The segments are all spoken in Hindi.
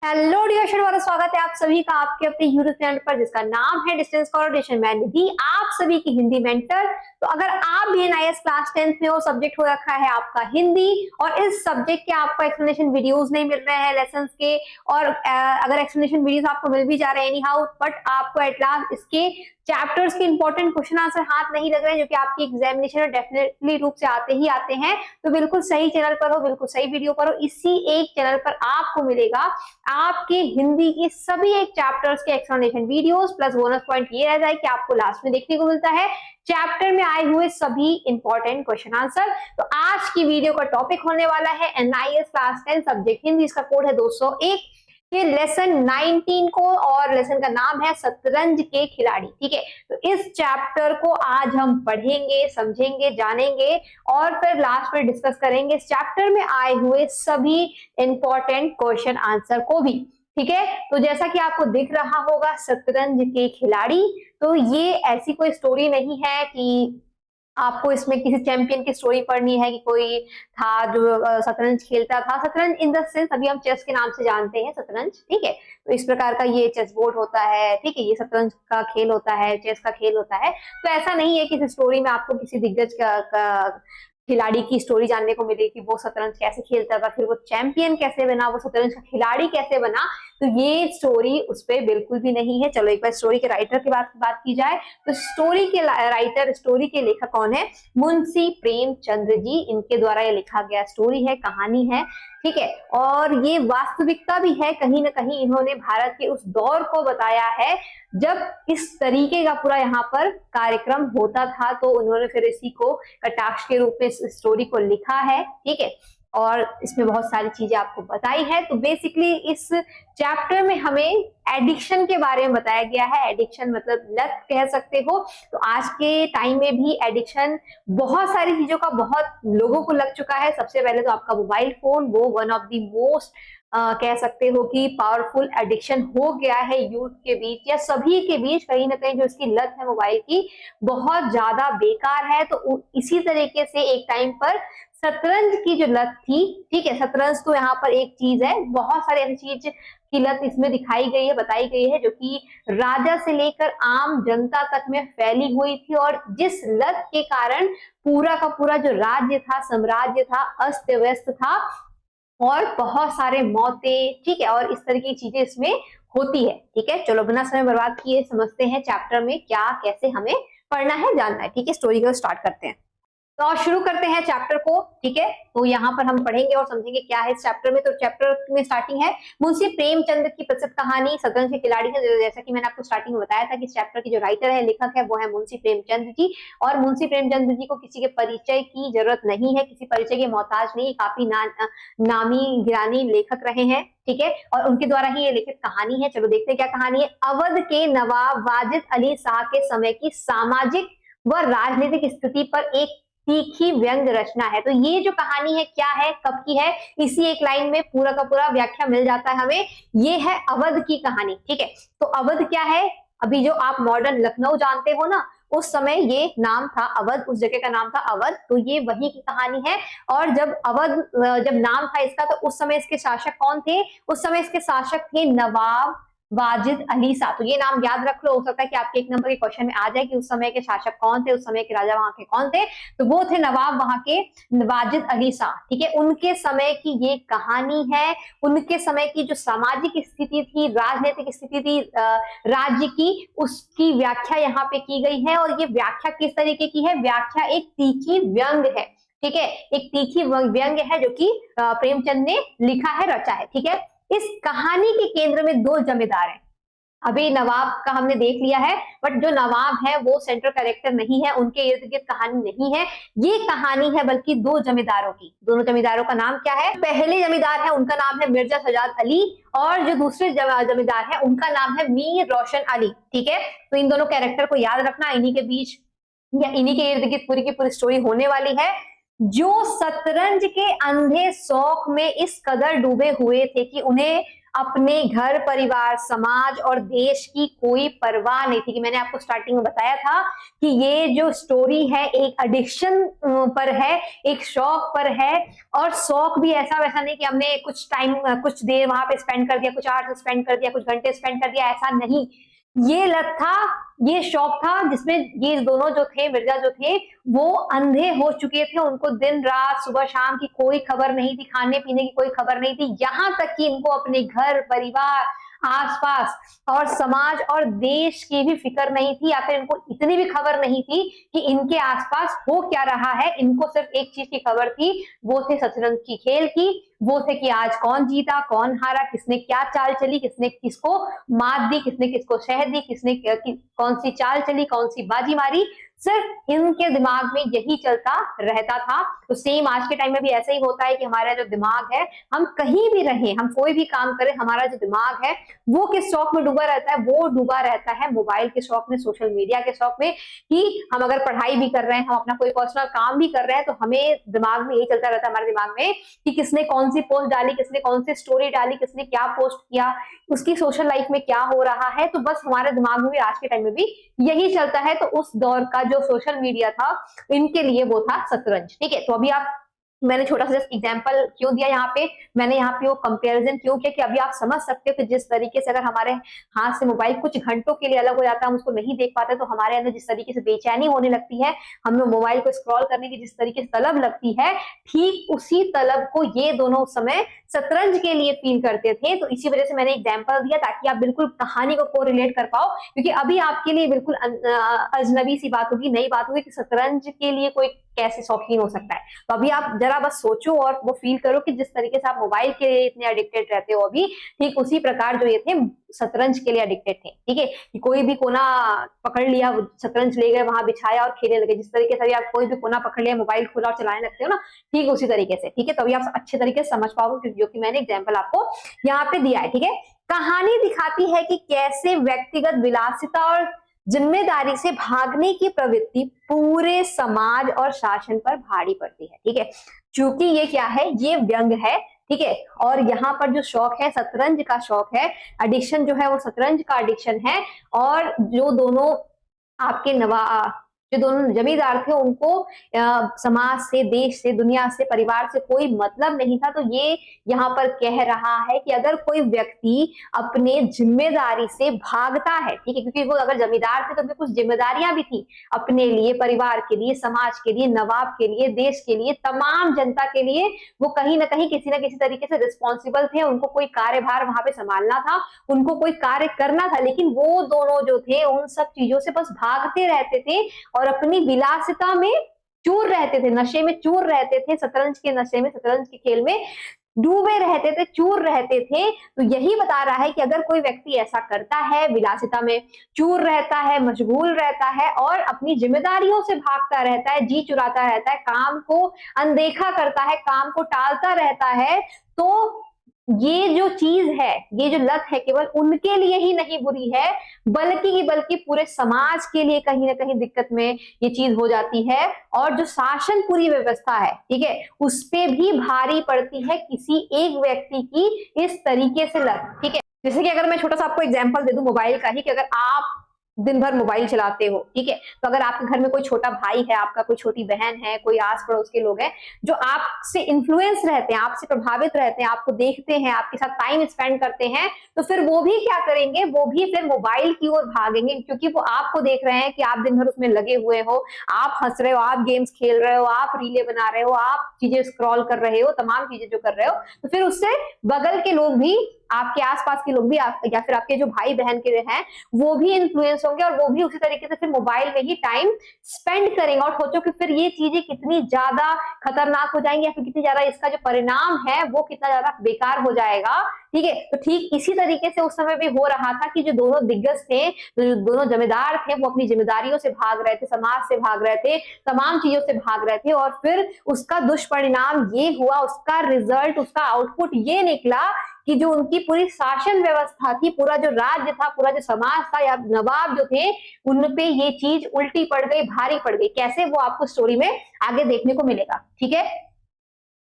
हेलो डियर स्टूडेंट, स्वागत है आप सभी का आपके अपने यूट्यूब चैनल पर जिसका नाम है डिस्टेंस कॉन्वर्सेशन। मैं निधि, आप सभी की हिंदी मेंटर। तो अगर आप भी एनआईएएस क्लास 10th में हो, सब्जेक्ट हो रखा है आपका हिंदी, और इस सब्जेक्ट के आपको एक्सप्लेनेशन वीडियोस नहीं मिल रहे हैं लेसन्स के, और अगर एक्सप्लेनेशन वीडियोस आपको मिल भी जा रहे हैं एनी हाउ, बट आपको एट लास्ट इसके चैप्टर्स के इंपॉर्टेंट क्वेश्चन आंसर हाथ नहीं लग रहे हैं जो कि आपकी एग्जामिनेशन में डेफिनेटली रूप से आते ही आते हैं, तो बिल्कुल सही चैनल पर हो, बिल्कुल सही वीडियो पर हो। इसी एक चैनल पर आपको मिलेगा आपके हिंदी के सभी एक चैप्टर्स के explanation videos, plus bonus point ये रह जाए कि आपको लास्ट में देखने को मिलता है चैप्टर में आए हुए सभी इंपॉर्टेंट क्वेश्चन आंसर। तो आज की वीडियो का टॉपिक होने वाला है एनआईएएस क्लास 10 सब्जेक्ट हिंदी, इसका कोड है 201 के लेसन 19 को, और लेसन का नाम है शतरंज के खिलाड़ी। ठीक है, तो इस चैप्टर को आज हम पढ़ेंगे, समझेंगे, जानेंगे और फिर लास्ट में डिस्कस करेंगे इस चैप्टर में आए हुए सभी इंपॉर्टेंट क्वेश्चन आंसर को भी। ठीक है, तो जैसा कि आपको दिख रहा होगा शतरंज के खिलाड़ी, तो ये ऐसी कोई स्टोरी नहीं है कि आपको इसमें किसी चैंपियन की स्टोरी पढ़नी है कि कोई था जो शतरंज खेलता था। शतरंज इन द सेंस अभी हम चेस के नाम से जानते हैं शतरंज। ठीक है, तो इस प्रकार का ये चेस बोर्ड होता है। ठीक है, ये शतरंज का खेल होता है, चेस का खेल होता है। तो ऐसा नहीं है कि इस स्टोरी में आपको किसी दिग्गज का खिलाड़ी की स्टोरी जानने को मिली कि वो शतरंज कैसे खेलता था, फिर वो चैंपियन कैसे बना, वो शतरंज का खिलाड़ी कैसे बना। तो ये स्टोरी उस पर बिल्कुल भी नहीं है। चलो एक बार स्टोरी के राइटर की बात की जाए, तो स्टोरी के राइटर, स्टोरी के लेखक कौन है? मुंशी प्रेमचंद्र जी, इनके द्वारा ये लिखा गया स्टोरी है, कहानी है। ठीक है, और ये वास्तविकता भी है। कहीं ना कहीं इन्होंने भारत के उस दौर को बताया है जब इस तरीके का पूरा यहाँ पर कार्यक्रम होता था, तो उन्होंने फिर इसी को कटाक्ष के रूप में इस स्टोरी को लिखा है। ठीक है, और इसमें बहुत सारी चीजें आपको बताई है। तो बेसिकली इस चैप्टर में हमें एडिक्शन के बारे में बताया गया है। एडिक्शन मतलब लत कह सकते हो। तो आज के टाइम में भी एडिक्शन बहुत सारी चीजों का बहुत लोगों को लग चुका है। सबसे पहले तो आपका मोबाइल फोन, वो वन ऑफ द मोस्ट कह सकते हो कि पावरफुल एडिक्शन हो गया है यूथ के बीच या सभी के बीच। कहीं ना कहीं जो इसकी लत है मोबाइल की बहुत ज्यादा बेकार है। तो इसी तरीके से एक टाइम पर शतरंज की जो लत थी, ठीक है, शतरंज तो यहाँ पर एक चीज है, बहुत सारी ऐसी चीज की लत इसमें दिखाई गई है, बताई गई है, जो कि राजा से लेकर आम जनता तक में फैली हुई थी, और जिस लत के कारण पूरा का पूरा जो राज्य था, साम्राज्य था, अस्त व्यस्त था, और बहुत सारे मौतें, ठीक है, और इस तरह की चीजें इसमें होती है। ठीक है, चलो बिना समय बर्बाद किए समझते हैं चैप्टर में क्या कैसे हमें पढ़ना है, जानना है। ठीक है, स्टोरी को स्टार्ट करते हैं। तो शुरू करते हैं चैप्टर को। ठीक है, तो यहाँ पर हम पढ़ेंगे और समझेंगे क्या है इस चैप्टर में। तो चैप्टर में स्टार्टिंग है मुंशी प्रेमचंद की प्रसिद्ध कहानी शतरंज के खिलाड़ी है। जैसा कि मैंने आपको स्टार्टिंग में बताया था कि इस चैप्टर की जो राइटर है, लेखक है, वो है मुंशी प्रेमचंद जी। और मुंशी प्रेमचंद जी को किसी के परिचय की जरूरत नहीं है, किसी परिचय के मोहताज नहीं, काफी नामी गिरानी लेखक रहे हैं। ठीक है, और उनके द्वारा ही ये लिखित कहानी है। चलो देखते हैं क्या कहानी है। अवध के नवाब वाजिद अली शाह के समय की सामाजिक व राजनीतिक स्थिति पर एक तीखी व्यंग रचना है। तो ये जो कहानी है क्या है, कब की है, इसी एक लाइन में पूरा का पूरा व्याख्या मिल जाता है हमें। ये है अवध की कहानी। ठीक है, तो अवध क्या है? अभी जो आप मॉडर्न लखनऊ जानते हो ना, उस समय ये नाम था अवध, उस जगह का नाम था अवध। तो ये वही की कहानी है। और जब नाम था इसका, तो उस समय इसके शासक कौन थे? उस समय इसके शासक थे नवाब वाजिद अली शाह। तो ये नाम याद रख लो, हो सकता है कि आपके एक नंबर के क्वेश्चन में आ जाए कि उस समय के शासक कौन थे, उस समय के राजा वहां के कौन थे। तो वो थे नवाब वहां के वाजिद अली शाह। ठीक है, उनके समय की ये कहानी है। उनके समय की जो सामाजिक स्थिति थी, राजनीतिक स्थिति थी राज्य की, उसकी व्याख्या यहाँ पे की गई है। और ये व्याख्या किस तरीके की है? व्याख्या एक तीखी व्यंग है। ठीक है, एक तीखी व्यंग है जो कि प्रेमचंद ने लिखा है, रचा है। ठीक है, इस कहानी के केंद्र में दो जमींदार हैं। अभी नवाब का हमने देख लिया है, बट जो नवाब है वो सेंट्रल कैरेक्टर नहीं है, उनके इर्द गिर्द कहानी नहीं है। ये कहानी है बल्कि दो जमींदारों की। दोनों जमींदारों का नाम क्या है? पहले जमींदार है उनका नाम है मिर्जा सजाद अली, और जो दूसरे जमींदार है उनका नाम है मीर रोशन अली। ठीक है, तो इन दोनों कैरेक्टर को याद रखना, इन्हीं के बीच या इन्हीं के इर्द गिर्द पूरी की पूरी स्टोरी होने वाली है। जो शतरंज के अंधे शौक में इस कदर डूबे हुए थे कि उन्हें अपने घर परिवार समाज और देश की कोई परवाह नहीं थी। कि मैंने आपको स्टार्टिंग में बताया था कि ये जो स्टोरी है एक एडिक्शन पर है, एक शौक पर है। और शौक भी ऐसा वैसा नहीं कि हमने कुछ टाइम कुछ देर वहां पे स्पेंड कर दिया, कुछ आवर्स स्पेंड कर दिया, कुछ घंटे स्पेंड कर दिया, ऐसा नहीं। ये लत था, ये शौक था जिसमें ये दोनों जो थे, मिर्जा जो थे, वो अंधे हो चुके थे। उनको दिन रात सुबह शाम की कोई खबर नहीं थी, खाने पीने की कोई खबर नहीं थी, यहाँ तक कि इनको अपने घर परिवार आसपास और समाज और देश की भी फिक्र नहीं थी, या फिर इनको इतनी भी खबर नहीं थी कि इनके आसपास हो क्या रहा है। इनको सिर्फ एक चीज की खबर थी, वो थे शतरंज की खेल की, वो थे कि आज कौन जीता कौन हारा, किसने क्या चाल चली, किसने किसको मात दी, किसने किसको शह दी, किसने कौन सी चाल चली, कौन सी बाजी मारी। सिर्फ इनके दिमाग में यही चलता रहता था। तो सेम आज के टाइम में भी ऐसा ही होता है कि हमारा जो दिमाग है, हम कहीं भी रहें, हम कोई भी काम करें, हमारा जो दिमाग है वो किस शौक में डूबा रहता है, वो डूबा रहता है मोबाइल के शौक में, सोशल मीडिया के शौक में। कि हम अगर पढ़ाई भी कर रहे हैं, हम अपना कोई पर्सनल काम भी कर रहे हैं, तो हमें दिमाग में यही चलता रहता है, हमारे दिमाग में, कि किसने कौन सी पोस्ट डाली, किसने कौन सी स्टोरी डाली, किसने क्या पोस्ट किया, उसकी सोशल लाइफ में क्या हो रहा है। तो बस हमारे दिमाग में भी आज के टाइम में भी यही चलता है। तो उस दौर का जो सोशल मीडिया था, इनके लिए वो था शतरंज। ठीक है, तो अभी आप, मैंने छोटा सा जस्ट एग्जांपल क्यों दिया यहाँ पे, मैंने यहाँ पे वो कंपैरिजन क्यों किया कि अभी आप समझ सकते हो कि जिस तरीके से अगर हमारे हाथ से मोबाइल कुछ घंटों के लिए अलग हो जाता है, हम उसको नहीं देख पाते, तो हमारे अंदर जिस तरीके से बेचैनी होने लगती है, हमें मोबाइल को स्क्रॉल करने की जिस तरीके से तलब लगती है, ठीक उसी तलब को ये दोनों उस समय शतरंज के लिए फील करते थे। तो इसी वजह से मैंने एग्जाम्पल दिया ताकि आप बिल्कुल कहानी को कोरिलेट कर पाओ, क्योंकि अभी आपके लिए बिल्कुल अजनबी सी बात होगी, नई बात होगी कि शतरंज के लिए कोई कैसे शौकीन हो सकता है। तो अभी आप जरा बस सोचो और वो फील करो कि जिस तरीके से आप मोबाइल के लिए इतने एडिक्टेड रहते हो अभी, ठीक उसी प्रकार जो ये थे शतरंज के लिए एडिक्टेड थे। ठीक है, कि कोई भी कोना पकड़ लिया, शतरंज ले गए, वहां बिछाया और खेलने लगे। जिस तरीके से आप कोई भी कोना पकड़ लिया, मोबाइल खोला और चलाने लगते हो ना, ठीक उसी तरीके से। ठीक है, तो अभी आप अच्छे तरीके से समझ पाओगे जो कि मैंने एग्जाम्पल आपको यहाँ पे दिया है। ठीक है, कहानी दिखाती है कि कैसे व्यक्तिगत विलासिता और जिम्मेदारी से भागने की प्रवृत्ति पूरे समाज और शासन पर भारी पड़ती है। ठीक है, चूंकि ये क्या है, ये व्यंग है। ठीक है, और यहाँ पर जो शौक है, शतरंज का शौक है, एडिक्शन जो है वो शतरंज का एडिक्शन है। और जो दोनों आपके जो दोनों जमींदार थे, उनको समाज से, देश से, दुनिया से, परिवार से कोई मतलब नहीं था। तो ये यहाँ पर कह रहा है कि अगर कोई व्यक्ति अपने जिम्मेदारी से भागता है, ठीक है, क्योंकि वो अगर जमींदार थे तो उनकी कुछ जिम्मेदारियां भी थी अपने लिए, परिवार के लिए, समाज के लिए, नवाब के लिए, देश के लिए, तमाम जनता के लिए, वो कहीं ना कहीं किसी ना किसी तरीके से रिस्पॉन्सिबल थे। उनको कोई कार्यभार वहां पे संभालना था, उनको कोई कार्य करना था, लेकिन वो दोनों जो थे उन सब चीजों से बस भागते रहते थे और अपनी विलासिता में चूर रहते थे, नशे में चूर रहते थे, शतरंज के नशे में, शतरंज के खेल में डूबे रहते थे, चूर रहते थे। तो यही बता रहा है कि अगर कोई व्यक्ति ऐसा करता है, विलासिता में चूर रहता है, मशगूल रहता है और अपनी जिम्मेदारियों से भागता रहता है, जी चुराता रहता है, काम को अनदेखा करता है, काम को टालता रहता है, तो ये जो चीज है, ये जो लत है, केवल उनके लिए ही नहीं बुरी है, बल्कि पूरे समाज के लिए कहीं ना कहीं दिक्कत में ये चीज हो जाती है। और जो शासन पूरी व्यवस्था है, ठीक है, उस पे भी भारी पड़ती है किसी एक व्यक्ति की इस तरीके से लत। ठीक है, जैसे कि अगर मैं छोटा सा आपको एग्जांपल दे दूं मोबाइल का ही, कि अगर आप दिन भर मोबाइल चलाते हो, ठीक है, तो अगर आपके घर में कोई छोटा भाई है, आपका कोई छोटी बहन है, कोई आस पड़ोस के लोग हैं जो आपसे इन्फ्लुएंस रहते हैं, आपसे प्रभावित रहते हैं, आपको देखते हैं, आपके साथ टाइम स्पेंड करते हैं, तो फिर वो भी क्या करेंगे, वो भी फिर मोबाइल की ओर भागेंगे, क्योंकि वो आपको देख रहे हैं कि आप दिन भर उसमें लगे हुए हो, आप हंस रहे हो, आप गेम्स खेल रहे हो, आप रीले बना रहे हो, आप चीजें स्क्रॉल कर रहे हो, तमाम चीजें जो कर रहे हो, तो फिर उससे बगल के लोग भी, आपके आसपास के लोग भी, या फिर आपके जो भाई बहन के हैं, वो भी इन्फ्लुएंस होंगे और वो भी उसी तरीके से फिर मोबाइल में ही टाइम स्पेंड करेंगे। और सोचो कि फिर ये चीजें कितनी ज्यादा खतरनाक हो जाएंगी, या फिर कितनी ज्यादा इसका जो परिणाम है वो कितना ज्यादा बेकार हो जाएगा। ठीक है, तो ठीक इसी तरीके से उस समय भी हो रहा था कि जो दोनों दिग्गज थे, जो दोनों जमींदार थे, वो अपनी जिम्मेदारियों से भाग रहे थे, समाज से भाग रहे थे, तमाम चीजों से भाग रहे थे, और फिर उसका दुष्परिणाम ये हुआ, उसका रिजल्ट, उसका आउटपुट ये निकला कि जो उनकी पूरी शासन व्यवस्था थी, पूरा जो राज्य था, पूरा जो समाज था, या नवाब जो थे, उन पे ये चीज उल्टी पड़ गई, भारी पड़ गई। कैसे, वो आपको स्टोरी में आगे देखने को मिलेगा। ठीक है,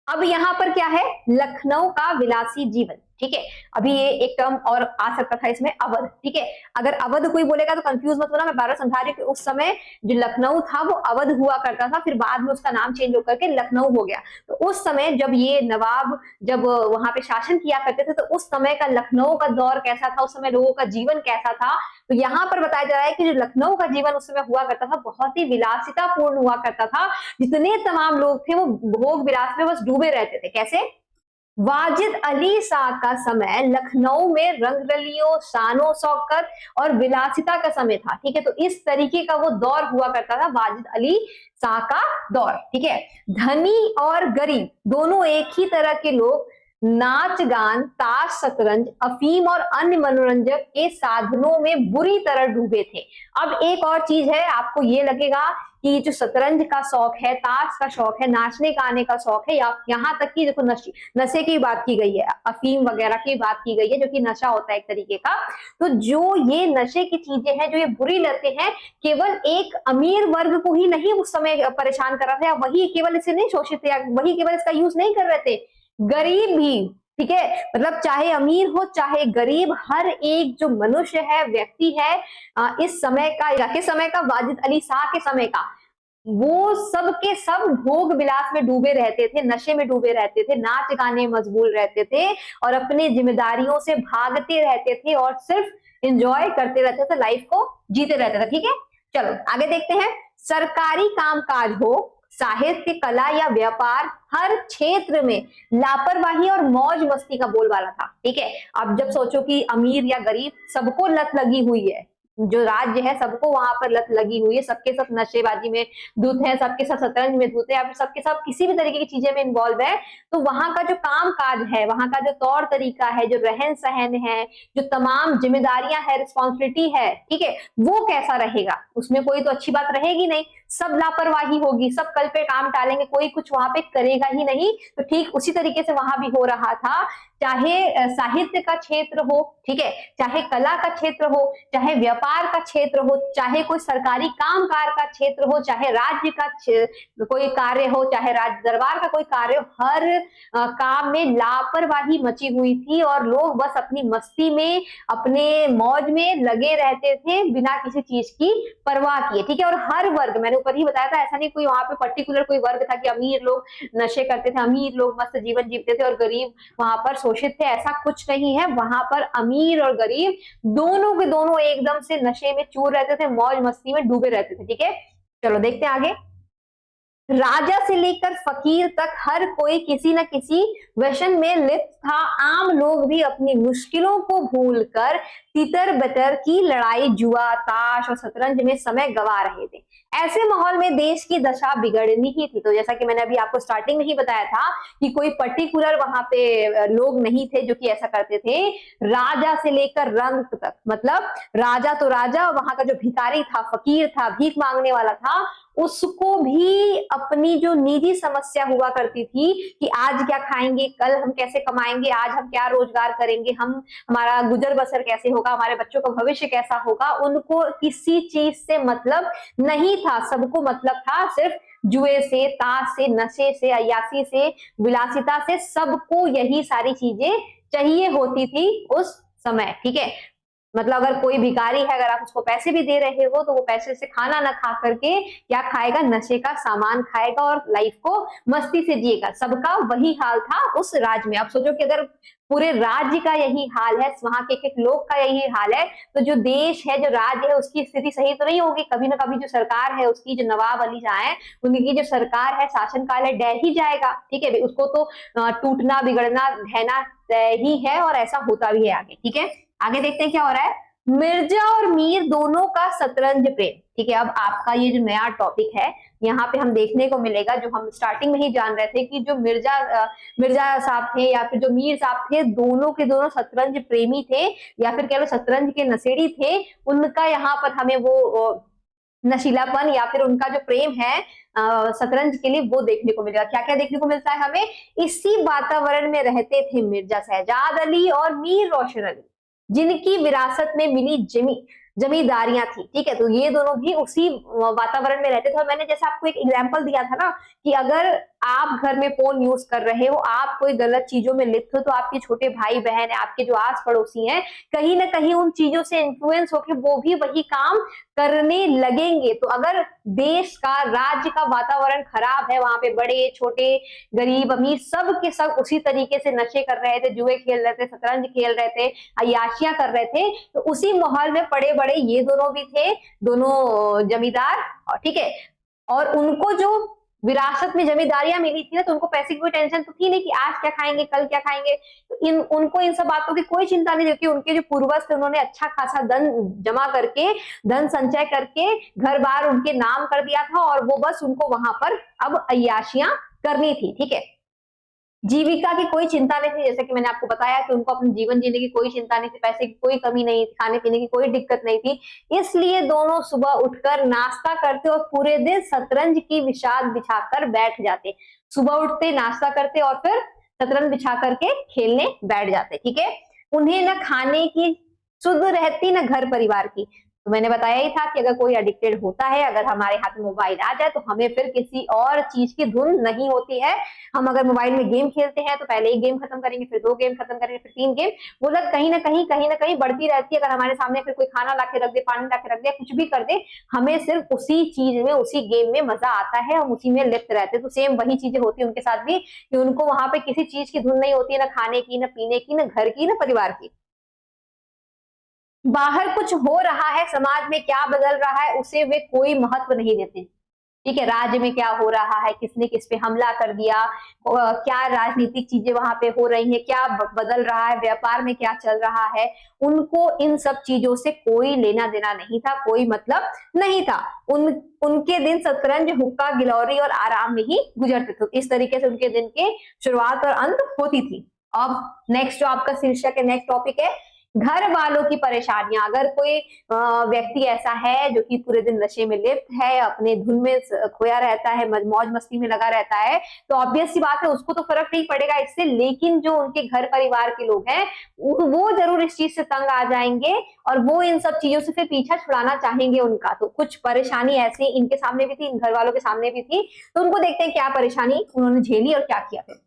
अब यहाँ पर क्या है, लखनऊ का विलासी जीवन। ठीक है। अभी ये एक टर्म और आ सकता था इसमें, अवध, ठीक है। अगर अवध कोई बोलेगा तो कंफ्यूज मत होना, मैं बार बार समझा रही हूँ कि उस समय जो लखनऊ था वो अवध हुआ करता था, फिर बाद में उसका नाम चेंज होकर के लखनऊ हो गया। तो उस समय जब ये नवाब जब वहां पे शासन किया करते थे तो उस समय का लखनऊ का दौर कैसा था, उस समय लोगों का जीवन कैसा था, तो यहाँ पर बताया जा रहा है कि जो लखनऊ का जीवन उस समय हुआ करता था बहुत ही विलासितापूर्ण हुआ करता था। जितने तमाम लोग थे वो भोग विलास में बस डूबे रहते थे। कैसे? वाजिद अली शाह का समय लखनऊ में रंगरलियों, शानो शौकत और विलासिता का समय था, ठीक है। तो इस तरीके का वो दौर हुआ करता था, वाजिद अली शाह का दौर, ठीक है। धनी और गरीब दोनों एक ही तरह के लोग नाच गान, ताश, शतरंज, अफीम और अन्य मनोरंजक के साधनों में बुरी तरह डूबे थे। अब एक और चीज है, आपको ये लगेगा कि जो शतरंज का शौक है, ताश का शौक है, नाचने गाने का शौक है, या यहाँ तक कि देखो नशे की बात की गई है, अफीम वगैरह की बात की गई है, जो कि नशा होता है एक तरीके का। तो जो ये नशे की चीजें हैं, जो ये बुरी लतें हैं, केवल एक अमीर वर्ग को ही नहीं उस समय परेशान कर रहा था, या वही केवल इसे नहीं शोषित थे, या वही केवल इसका यूज नहीं कर रहे थे, गरीब भी, ठीक है। मतलब चाहे अमीर हो चाहे गरीब, हर एक जो मनुष्य है, व्यक्ति है, इस समय का या के समय का, वाजिद अली शाह के समय का, वो सब के सब भोग विलास में डूबे रहते थे, नशे में डूबे रहते थे, नाच गाने में मशगूल रहते थे और अपने जिम्मेदारियों से भागते रहते थे और सिर्फ एंजॉय करते रहते थे, लाइफ को जीते रहते थे, ठीक है। चलो आगे देखते हैं। सरकारी कामकाज हो, साहित्य, कला या व्यापार, हर क्षेत्र में लापरवाही और मौज मस्ती का बोलबाला था, ठीक है। अब जब सोचो कि अमीर या गरीब, सबको लत लगी हुई है, जो राज्य है सबको वहां पर लत लगी हुई है, सबके सब नशेबाजी में धुत है, सबके सब शतरंज में धुत है, या फिर सबके सब किसी भी तरीके की चीजें में इन्वॉल्व है, तो वहां का जो काम काज है, वहां का जो तौर तरीका है, जो रहन सहन है, जो तमाम जिम्मेदारियां है, रिस्पॉन्सिबिलिटी है, ठीक है, वो कैसा रहेगा? उसमें कोई तो अच्छी बात रहेगी नहीं, सब लापरवाही होगी, सब कल पे काम टालेंगे, कोई कुछ वहां पे करेगा ही नहीं। तो ठीक उसी तरीके से वहां भी हो रहा था, चाहे साहित्य का क्षेत्र हो, ठीक है, चाहे कला का क्षेत्र हो, चाहे व्यापार का क्षेत्र हो, चाहे कोई सरकारी कामकाज का क्षेत्र हो, चाहे राज्य का कोई कार्य हो, चाहे राज्य दरबार का कोई कार्य हो, हर काम में लापरवाही मची हुई थी और लोग बस अपनी मस्ती में, अपने मौज में लगे रहते थे बिना किसी चीज की परवाह किए, ठीक है। और हर वर्ग, मैंने ऊपर ही बताया था, ऐसा नहीं कोई वहां पे पर्टिकुलर कोई वर्ग था कि अमीर लोग नशे करते थे, अमीर लोग मस्त जीवन जीते थे और गरीब वहां पर शोषित थे, ऐसा कुछ नहीं है। वहां पर अमीर और गरीब दोनों के दोनों एकदम से नशे में चूर रहते थे, मौज मस्ती में डूबे रहते थे, ठीक है। चलो देखते हैं आगे। राजा से लेकर फकीर तक हर कोई किसी न किसी व्यसन में लिप्त था। आम लोग भी अपनी मुश्किलों को भूलकर तितर बितर की लड़ाई, जुआ, ताश और शतरंज में समय गवा रहे थे। ऐसे माहौल में देश की दशा बिगड़नी ही थी। तो जैसा कि मैंने अभी आपको स्टार्टिंग में ही बताया था कि कोई पर्टिकुलर वहां पे लोग नहीं थे जो कि ऐसा करते थे, राजा से लेकर रंक तक, मतलब राजा तो राजा, वहां का जो भिखारी था, फकीर था, भीख मांगने वाला था, उसको भी अपनी जो निजी समस्या हुआ करती थी कि आज क्या खाएंगे, कल हम कैसे कमाएंगे, आज हम क्या रोजगार करेंगे, हमारा गुजर बसर कैसे होगा, हमारे बच्चों का भविष्य कैसा होगा, उनको किसी चीज से मतलब नहीं था। सबको मतलब था सिर्फ जुए से, ताश से, नशे से, अय्यासी से, विलासिता से, सबको यही सारी चीजें चाहिए होती थी उस समय, ठीक है। मतलब अगर कोई भिखारी है, अगर आप उसको पैसे भी दे रहे हो तो वो पैसे से खाना ना खा करके क्या खाएगा, नशे का सामान खाएगा और लाइफ को मस्ती से जिएगा। सबका वही हाल था उस राज्य में। अब सोचो कि अगर पूरे राज्य का यही हाल है, वहां के एक लोग का यही हाल है, तो जो देश है, जो राज्य है, उसकी स्थिति सही तो नहीं होगी। कभी ना कभी जो सरकार है उसकी, जो नवाब अली शाह है उनकी जो सरकार है, शासनकाल है, डह ही जाएगा, ठीक है। उसको तो टूटना, बिगड़ना, ढहना तय ही है और ऐसा होता भी है आगे, ठीक है। आगे देखते हैं क्या हो रहा है। मिर्जा और मीर दोनों का शतरंज प्रेम, ठीक है। अब आपका ये जो नया टॉपिक है, यहाँ पे हम देखने को मिलेगा, जो हम स्टार्टिंग में ही जान रहे थे कि जो मिर्जा साहब थे या फिर जो मीर साहब थे, दोनों के दोनों शतरंज प्रेमी थे या फिर कह लो शतरंज के नशेड़ी थे। उनका यहाँ पर हमें वो नशीलापन या फिर उनका जो प्रेम है शतरंज के लिए, वो देखने को मिलेगा। क्या क्या देखने को मिलता है हमें? इसी वातावरण में रहते थे मिर्जा शहजाद अली और मीर रोशन अली, जिनकी विरासत में मिली जमींदारियां थी, ठीक है। तो ये दोनों भी उसी वातावरण में रहते थे। और मैंने जैसे आपको एक एग्जांपल दिया था ना कि अगर आप घर में फोन यूज कर रहे हो, आप कोई गलत चीजों में लिप्त हो, तो आपके छोटे भाई बहन है, आपके जो आस पड़ोसी हैं, कहीं ना कहीं उन चीजों से इन्फ्लुएंस होकर वो भी वही काम करने लगेंगे। तो अगर देश का, राज्य का वातावरण खराब है, वहां पे बड़े छोटे, गरीब अमीर सब के सब उसी तरीके से नशे कर रहे थे, जुए खेल रहे थे, शतरंज खेल रहे थे, अय्याशियां कर रहे थे, तो उसी माहौल में पड़े बड़े ये दोनों भी थे, दोनों जमींदार, और ठीक है। और उनको जो विरासत में जमींदारियां मिली थी ना, तो उनको पैसे की कोई टेंशन तो थी नहीं कि आज क्या खाएंगे, कल क्या खाएंगे। तो उनको इन सब बातों की कोई चिंता नहीं, क्योंकि उनके जो पूर्वज थे उन्होंने अच्छा खासा धन जमा करके, धन संचय करके घर बार उनके नाम कर दिया था, और वो बस उनको वहां पर अब अय्याशियां करनी थी, ठीक है। जीविका की कोई चिंता नहीं थी, जैसे कि मैंने आपको बताया कि उनको अपने जीवन जीने की कोई चिंता नहीं थी, पैसे की कोई कमी नहीं थी, खाने पीने की कोई दिक्कत नहीं थी। इसलिए दोनों सुबह उठकर नाश्ता करते और पूरे दिन शतरंज की बिछाद बिछाकर बैठ जाते। सुबह उठते, नाश्ता करते और फिर शतरंज बिछा करके खेलने बैठ जाते, ठीक है। उन्हें न खाने की सुध रहती, न घर परिवार की। तो मैंने बताया ही था कि अगर कोई एडिक्टेड होता है, अगर हमारे हाथ में मोबाइल आ जाए, तो हमें फिर किसी और चीज की धुन नहीं होती है। हम अगर मोबाइल में गेम खेलते हैं तो पहले एक गेम खत्म करेंगे, फिर 2 गेम खत्म करेंगे, फिर 3 गेम, वो लत कहीं ना कहीं बढ़ती रहती है। अगर हमारे सामने फिर कोई खाना लाके रख दे, पानी लाके रख दे, कुछ भी कर दे, हमें सिर्फ उसी चीज में, उसी गेम में मजा आता है, हम उसी में लिप्त रहते हैं। तो सेम वही चीजें होती है उनके साथ भी, कि उनको वहां पे किसी चीज की धुन नहीं होती है, ना खाने की, ना पीने की, ना घर की, ना परिवार की। बाहर कुछ हो रहा है, समाज में क्या बदल रहा है, उसे वे कोई महत्व नहीं देते, ठीक है। राज्य में क्या हो रहा है, किसने किस पे हमला कर दिया, क्या राजनीतिक चीजें वहां पे हो रही हैं, क्या बदल रहा है, व्यापार में क्या चल रहा है, उनको इन सब चीजों से कोई लेना देना नहीं था, कोई मतलब नहीं था। उनके दिन शतरंज, हुक्का, गिलौरी और आराम में ही गुजरते थे। इस तरीके से उनके दिन के शुरुआत और अंत होती थी। अब नेक्स्ट जो आपका शीर्षक है, नेक्स्ट टॉपिक है घर वालों की परेशानियां। अगर कोई व्यक्ति ऐसा है जो कि पूरे दिन नशे में लिप्त है, अपने धुन में खोया रहता है, मौज मस्ती में लगा रहता है, तो ऑब्वियस सी बात है उसको तो फर्क नहीं पड़ेगा इससे, लेकिन जो उनके घर परिवार के लोग हैं वो जरूर इस चीज से तंग आ जाएंगे, और वो इन सब चीजों से फिर पीछा छुड़ाना चाहेंगे उनका। तो कुछ परेशानी ऐसी इनके सामने भी थी, इन घर वालों के सामने भी थी, तो उनको देखते हैं क्या परेशानी उन्होंने झेली और क्या किया फिर।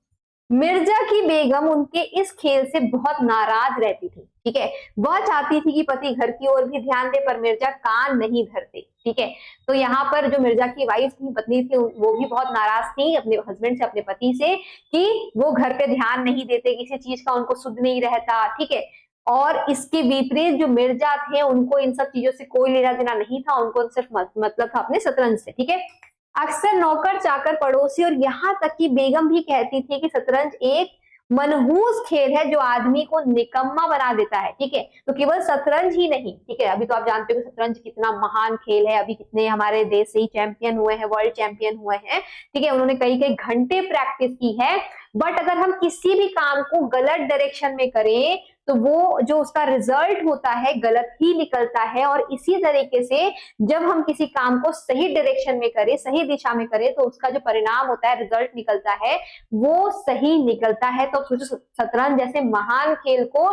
मिर्जा की बेगम उनके इस खेल से बहुत नाराज रहती थी, ठीक है। वह चाहती थी कि पति घर की ओर भी ध्यान दे, पर मिर्जा कान नहीं धरते, ठीक है। तो यहाँ पर जो मिर्जा की वाइफ थी, पत्नी थी, वो भी बहुत नाराज थी अपने हस्बैंड से, अपने पति से, कि वो घर पे ध्यान नहीं देते, किसी चीज का उनको सुध नहीं रहता, ठीक है। और इसके विपरीत जो मिर्जा थे, उनको इन सब चीजों से कोई लेना देना नहीं था, उनको सिर्फ मतलब था अपने शतरंज से, ठीक है। अक्सर नौकर चाकर, पड़ोसी और यहाँ तक कि बेगम भी कहती थी कि शतरंज एक मनहूस खेल है जो आदमी को निकम्मा बना देता है, ठीक है। तो केवल शतरंज ही नहीं, ठीक है, अभी तो आप जानते हो कि शतरंज कितना महान खेल है, अभी कितने हमारे देश से ही चैंपियन हुए हैं, वर्ल्ड चैंपियन हुए हैं, ठीक है, उन्होंने कई कई घंटे प्रैक्टिस की है। बट अगर हम किसी भी काम को गलत डायरेक्शन में करें, तो वो जो उसका रिजल्ट होता है गलत ही निकलता है। और इसी तरीके से जब हम किसी काम को सही डायरेक्शन में करें, सही दिशा में करें, तो उसका जो परिणाम होता है, रिजल्ट निकलता है, वो सही निकलता है। तो सोचो, शतरंज जैसे महान खेल को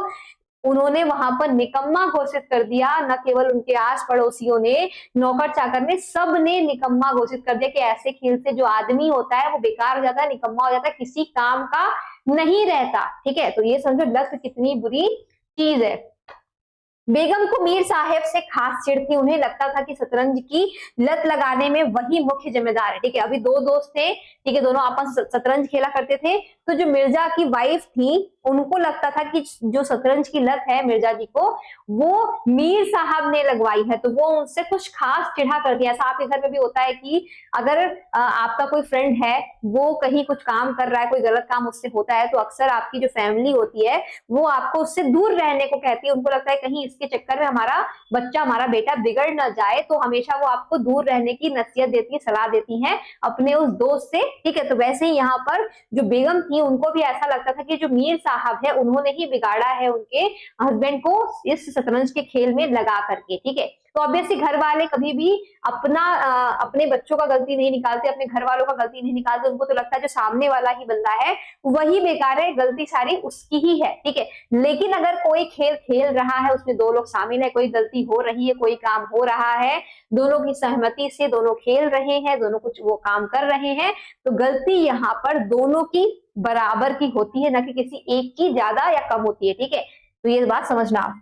उन्होंने वहां पर निकम्मा घोषित कर दिया। न केवल उनके आस पड़ोसियों ने, नौकर चाकर ने, सब ने निकम्मा घोषित कर दिया कि ऐसे खेल से जो आदमी होता है वो बेकार हो जाता है, निकम्मा हो जाता है, किसी काम का नहीं रहता, ठीक है। तो ये समझो लत कितनी बुरी चीज है। बेगम को मीर साहब से खास चिढ़ थी, उन्हें लगता था कि शतरंज की लत लगाने में वही मुख्य जिम्मेदार है, ठीक है। अभी 2 दोस्त थे, ठीक है, दोनों आपस शतरंज खेला करते थे। तो जो मिर्जा की वाइफ थी, उनको लगता था कि जो शतरंज की लत है मिर्जा जी को, वो मीर साहब ने लगवाई है, तो वो उनसे कुछ खास चिढ़ा कर दिया। ऐसा आपके घर में भी होता है कि अगर आपका कोई फ्रेंड है, वो कहीं कुछ काम कर रहा है, कोई गलत काम उससे होता है, तो अक्सर आपकी जो फैमिली होती है वो आपको उससे दूर रहने को कहती है। उनको लगता है कहीं इसके चक्कर में हमारा बच्चा, हमारा बेटा बिगड़ ना जाए, तो हमेशा वो आपको दूर रहने की नसीहत देती है, सलाह देती है अपने उस दोस्त से, ठीक है। तो वैसे ही यहाँ पर जो बेगम थी, उनको भी ऐसा लगता था कि जो मीर साहब है उन्होंने ही बिगाड़ा है उनके हस्बैंड को इस शतरंज के खेल में लगा करके, ठीक है। तो ऑब्वियसली घर वाले कभी भी अपने बच्चों का गलती नहीं निकालते, अपने घर वालों का गलती नहीं निकालते। उनको तो लगता है जो सामने वाला ही बंदा है वही बेकार है, गलती सारी उसकी ही है, ठीक है। लेकिन अगर कोई खेल खेल रहा है, उसमें दो लोग शामिल है, कोई गलती हो रही है, कोई काम हो रहा है, दोनों की सहमति से दोनों खेल रहे हैं, दोनों कुछ वो काम कर रहे हैं, तो गलती यहाँ पर दोनों की बराबर की होती है, न कि किसी एक की ज्यादा या कम होती है, ठीक है। तो ये बात समझना।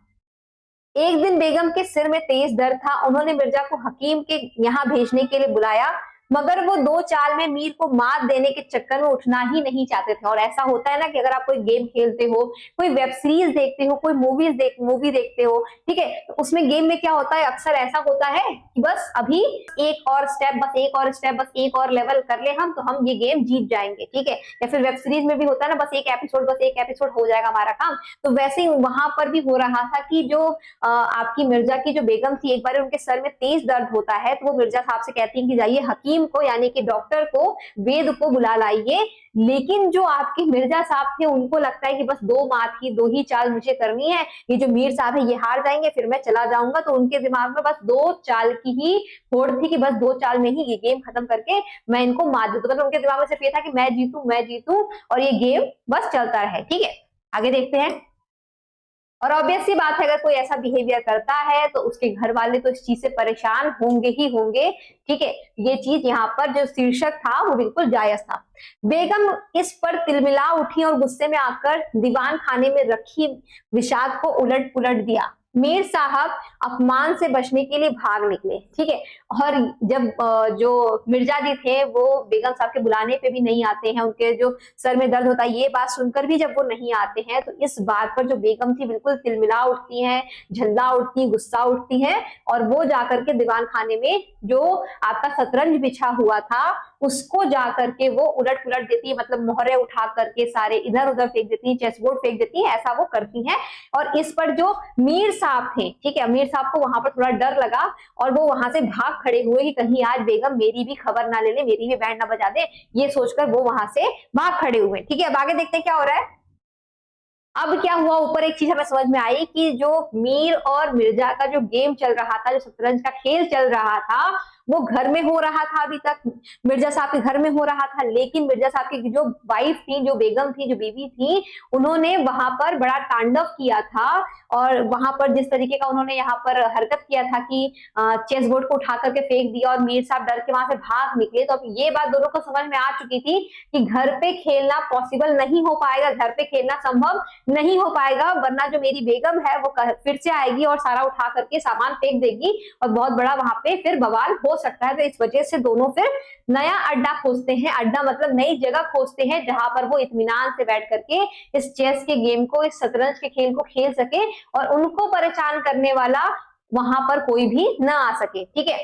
एक दिन बेगम के सिर में तेज दर्द था। उन्होंने मिर्जा को हकीम के यहाँ भेजने के लिए बुलाया, मगर वो दो चाल में मीर को मात देने के चक्कर में उठना ही नहीं चाहते थे। और ऐसा होता है ना कि अगर आप कोई गेम खेलते हो, कोई वेब सीरीज देखते हो, कोई मूवी देखते हो, ठीक है, तो उसमें गेम में क्या होता है, अक्सर ऐसा होता है कि बस अभी एक और स्टेप, बस एक और स्टेप, बस एक और लेवल कर ले हम, तो हम ये गेम जीत जाएंगे, ठीक है। या फिर वेब सीरीज में भी होता है ना, बस एक एपिसोड हो जाएगा हमारा काम। तो वैसे ही वहां पर भी हो रहा था कि जो आपकी मिर्जा की जो बेगम थी, एक बार उनके सर में तेज दर्द होता है, तो वो मिर्जा साहब से कहती है कि जाइए हकीम को, यानी कि डॉक्टर को, वेद को बुला लाइए। लेकिन जो आपके मिर्जा साहब थे, उनको लगता है कि बस दो ही चाल मुझे करनी है, ये जो मीर साहब है ये हार जाएंगे, फिर मैं चला जाऊंगा। तो उनके दिमाग में बस दो चाल की ही होड़ थी कि बस दो चाल में ही ये गेम खत्म करके मैं इनको मार दूं। तो मतलब उनके दिमाग में सिर्फ ये था कि मैं जीतूं और ये गेम बस चलता रहे, ठीक है। आगे देखते हैं। और ऑब्वियस सी बात है, अगर कोई ऐसा बिहेवियर करता है तो उसके घर वाले तो इस चीज से परेशान होंगे ही होंगे, ठीक है। ये चीज यहाँ पर जो शीर्षक था वो बिल्कुल जायज था। बेगम इस पर तिलमिला उठी और गुस्से में आकर दीवान खाने में रखी विशाख को उलट पुलट दिया। मीर साहब अपमान से बचने के लिए भाग निकले, ठीक है। और जब जो मिर्जा जी थे वो बेगम साहब के बुलाने पे भी नहीं आते हैं, उनके जो सर में दर्द होता है ये बात सुनकर भी जब वो नहीं आते हैं, तो इस बात पर जो बेगम थी बिल्कुल तिलमिला उठती हैं, झल्ला उठती, गुस्सा उठती है, और वो जाकर के दीवान खाने में जो आपका शतरंज बिछा हुआ था उसको जाकर के वो उलट पुलट देती है, मतलब मोहरे उठा करके सारे इधर उधर फेंक देती है, चेस बोर्ड फेंक देती है, ऐसा वो करती हैं। और इस पर जो मीर साहब थे, ठीक है, मीर साहब को वहां पर थोड़ा डर लगा और वो वहां से भाग खड़े हुए कि कहीं आज बेगम मेरी भी खबर ना ले ले, मेरी भी बैंड ना बजा दे, ये सोचकर वो वहां से भाग खड़े हुए, ठीक है। अब आगे देखते हैं क्या हो रहा है। अब क्या हुआ, ऊपर एक चीज हमें समझ में आई कि जो मीर और मिर्जा का जो गेम चल रहा था, जो शतरंज का खेल चल रहा था, वो घर में हो रहा था, अभी तक मिर्जा साहब के घर में हो रहा था। लेकिन मिर्जा साहब की जो वाइफ थी, जो बेगम थी, जो बीवी थी, उन्होंने वहां पर बड़ा तांडव किया था। और वहां पर जिस तरीके का उन्होंने यहाँ पर हरकत किया था कि चेस बोर्ड को उठा करके फेंक दिया और मीर साहब डर के वहां से भाग निकले, तो अब ये बात दोनों को समझ में आ चुकी थी कि घर पे खेलना पॉसिबल नहीं हो पाएगा, घर पे खेलना संभव नहीं हो पाएगा, वरना जो मेरी बेगम है वो फिर से आएगी और सारा उठा करके सामान फेंक देगी और बहुत बड़ा वहां पे फिर बवाल हो सकता है। तो इस वजह से दोनों फिर नया अड्डा खोजते हैं, अड्डा मतलब नई जगह खोजते हैं जहां पर वो इत्मीनान से बैठ करके इस चेस के गेम को, इस शतरंज के खेल को खेल सके और उनको परेशान करने वाला वहां पर कोई भी ना आ सके, ठीक है।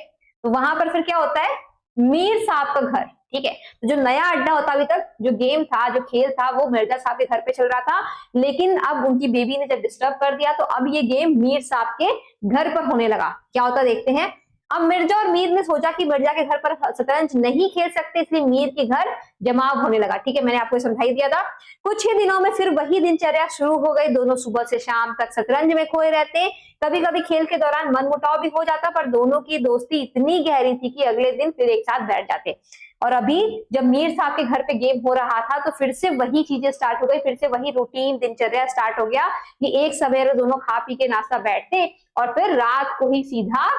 तो वहां पर फिर क्या होता है, मीर साहब का घर, ठीक है। तो जो नया अड्डा होता, अभी तक जो गेम था, जो खेल था, वो मिर्जा साहब के घर पे चल रहा था, लेकिन अब उनकी बेबी ने जब डिस्टर्ब कर दिया तो अब ये गेम मीर साहब के घर पर होने लगा। क्या होता देखते हैं। अब मिर्जा और मीर ने सोचा कि मिर्जा के घर पर शतरंज नहीं खेल सकते, इसलिए मीर के घर जमाव होने लगा, ठीक है। मैंने आपको समझाई दिया था। कुछ ही दिनों में फिर वही दिनचर्या शुरू हो गई, दोनों सुबह से शाम तक शतरंज में खोए रहते। कभी कभी खेल के दौरान मनमुटाव भी हो जाता, पर दोनों की दोस्ती इतनी गहरी थी कि अगले दिन फिर एक साथ बैठ जाते। और अभी जब मीर साहब के घर पे गेम हो रहा था तो फिर से वही चीजें स्टार्ट हो गई, फिर से वही रूटीन दिनचर्या स्टार्ट हो गया कि एक सवेरे दोनों खा पी के नाश्ता बैठते और फिर रात को ही सीधा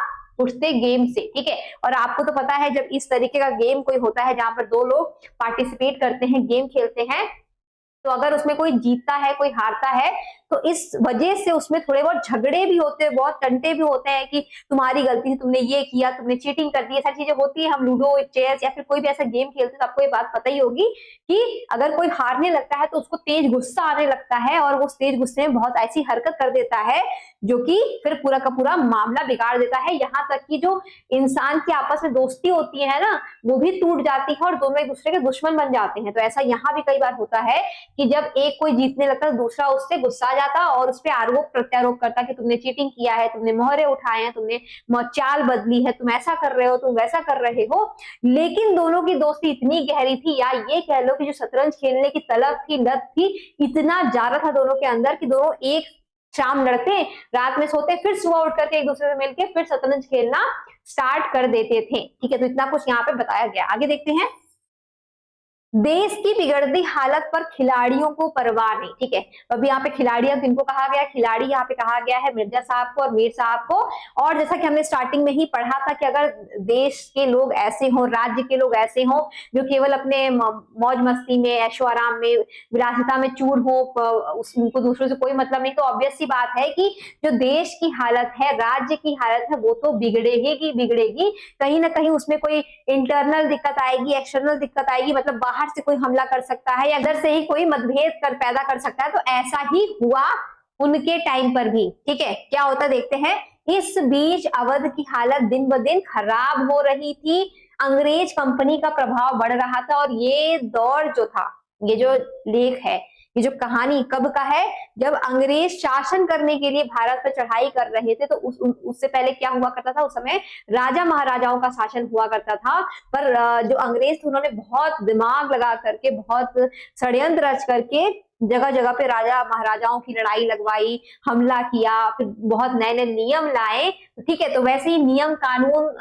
उठते गेम से, ठीक है। और आपको तो पता है जब इस तरीके का गेम कोई होता है जहां पर दो लोग पार्टिसिपेट करते हैं, गेम खेलते हैं, तो अगर उसमें कोई जीतता है कोई हारता है तो इस वजह से उसमें थोड़े बहुत झगड़े भी होते हैं, बहुत टंटे भी होते हैं कि तुम्हारी गलती है, तुमने ये किया, तुमने चीटिंग कर दी, ये सारी चीजें होती है। हम लूडो, चेस या फिर कोई भी ऐसा गेम खेलते हैं तो आपको ये बात पता ही होगी कि अगर कोई हारने लगता है तो उसको तेज गुस्सा आने लगता है और वो तेज गुस्से में बहुत ऐसी हरकत कर देता है जो कि फिर पूरा का पूरा मामला बिगाड़ देता है। यहाँ तक कि जो इंसान की आपस में दोस्ती होती है ना, वो भी टूट जाती है और दोनों एक दूसरे के दुश्मन बन जाते हैं। तो ऐसा यहाँ भी कई बार होता है कि जब एक कोई जीतने लगता है दूसरा उससे गुस्सा जाता और उस पर आरोप प्रत्यारोप करता कि तुमने चीटिंग किया है, तुमने मोहरे उठाए हैं, तुमने चाल बदली है, तुम ऐसा कर रहे हो, तुम वैसा कर रहे हो। लेकिन दोनों की दोस्ती इतनी गहरी थी, या ये कह लो कि जो शतरंज खेलने की तलब थी, लत थी, इतना ज्यादा था दोनों के अंदर कि दोनों एक शाम लड़ते, रात में सोते, फिर सुबह उठ करके एक दूसरे से मिलके फिर शतरंज खेलना स्टार्ट कर देते थे। ठीक है, तो इतना कुछ यहाँ पे बताया गया। आगे देखते हैं। देश की बिगड़ती हालत पर खिलाड़ियों को परवाह नहीं। ठीक है, तो अभी यहाँ पे खिलाड़ियों किनको कहा गया, खिलाड़ी यहाँ पे कहा गया है मिर्जा साहब को और मीर साहब को। और जैसा कि हमने स्टार्टिंग में ही पढ़ा था कि अगर देश के लोग ऐसे हों, राज्य के लोग ऐसे हों जो केवल अपने मौज मस्ती में, ऐशो आराम में, विलासिता में चूर हो, उनको दूसरों से कोई मतलब नहीं, तो ऑब्वियस सी बात है कि जो देश की हालत है, राज्य की हालत है, वो तो बिगड़ेगी बिगड़ेगी। कहीं ना कहीं उसमें कोई इंटरनल दिक्कत आएगी, एक्सटर्नल दिक्कत आएगी, मतलब बाहर से कोई हमला कर सकता है या अंदर से ही कोई मतभेद पैदा कर सकता है। तो ऐसा ही हुआ उनके टाइम पर भी। ठीक है, क्या होता देखते हैं। इस बीच अवध की हालत दिन ब दिन खराब हो रही थी, अंग्रेज कंपनी का प्रभाव बढ़ रहा था। और ये दौर जो था, ये जो लेख है, ये जो कहानी कब का है, जब अंग्रेज शासन करने के लिए भारत पर चढ़ाई कर रहे थे। तो उससे पहले क्या हुआ करता था, उस समय राजा महाराजाओं का शासन हुआ करता था। पर जो अंग्रेज थे उन्होंने बहुत दिमाग लगा करके, बहुत षड्यंत्र रच करके जगह जगह पे राजा महाराजाओं की लड़ाई लगवाई, हमला किया, फिर बहुत नए नए नियम लाए। ठीक है, तो वैसे ही नियम कानून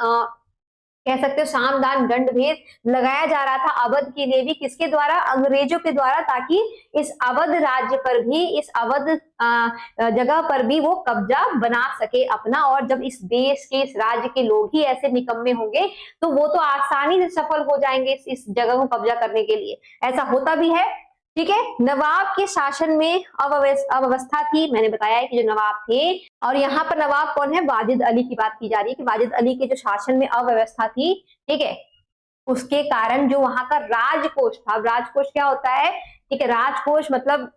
कह सकते हो, साम दान दंड भेद लगाया जा रहा था अवध के लिए भी। किसके द्वारा? अंग्रेजों के द्वारा, ताकि इस अवध राज्य पर भी, इस अवध जगह पर भी वो कब्जा बना सके अपना। और जब इस देश के, इस राज्य के लोग ही ऐसे निकम्मे होंगे तो वो तो आसानी से सफल हो जाएंगे इस जगह को कब्जा करने के लिए। ऐसा होता भी है। ठीक है, नवाब के शासन में अव्यवस्था थी। मैंने बताया है कि जो नवाब थे, और यहाँ पर नवाब कौन है? वाजिद अली की बात की जा रही है कि वाजिद अली के जो शासन में अव्यवस्था थी, ठीक है, उसके कारण जो वहां का राजकोष था। राजकोष क्या होता है? ठीक है, राजकोष मतलब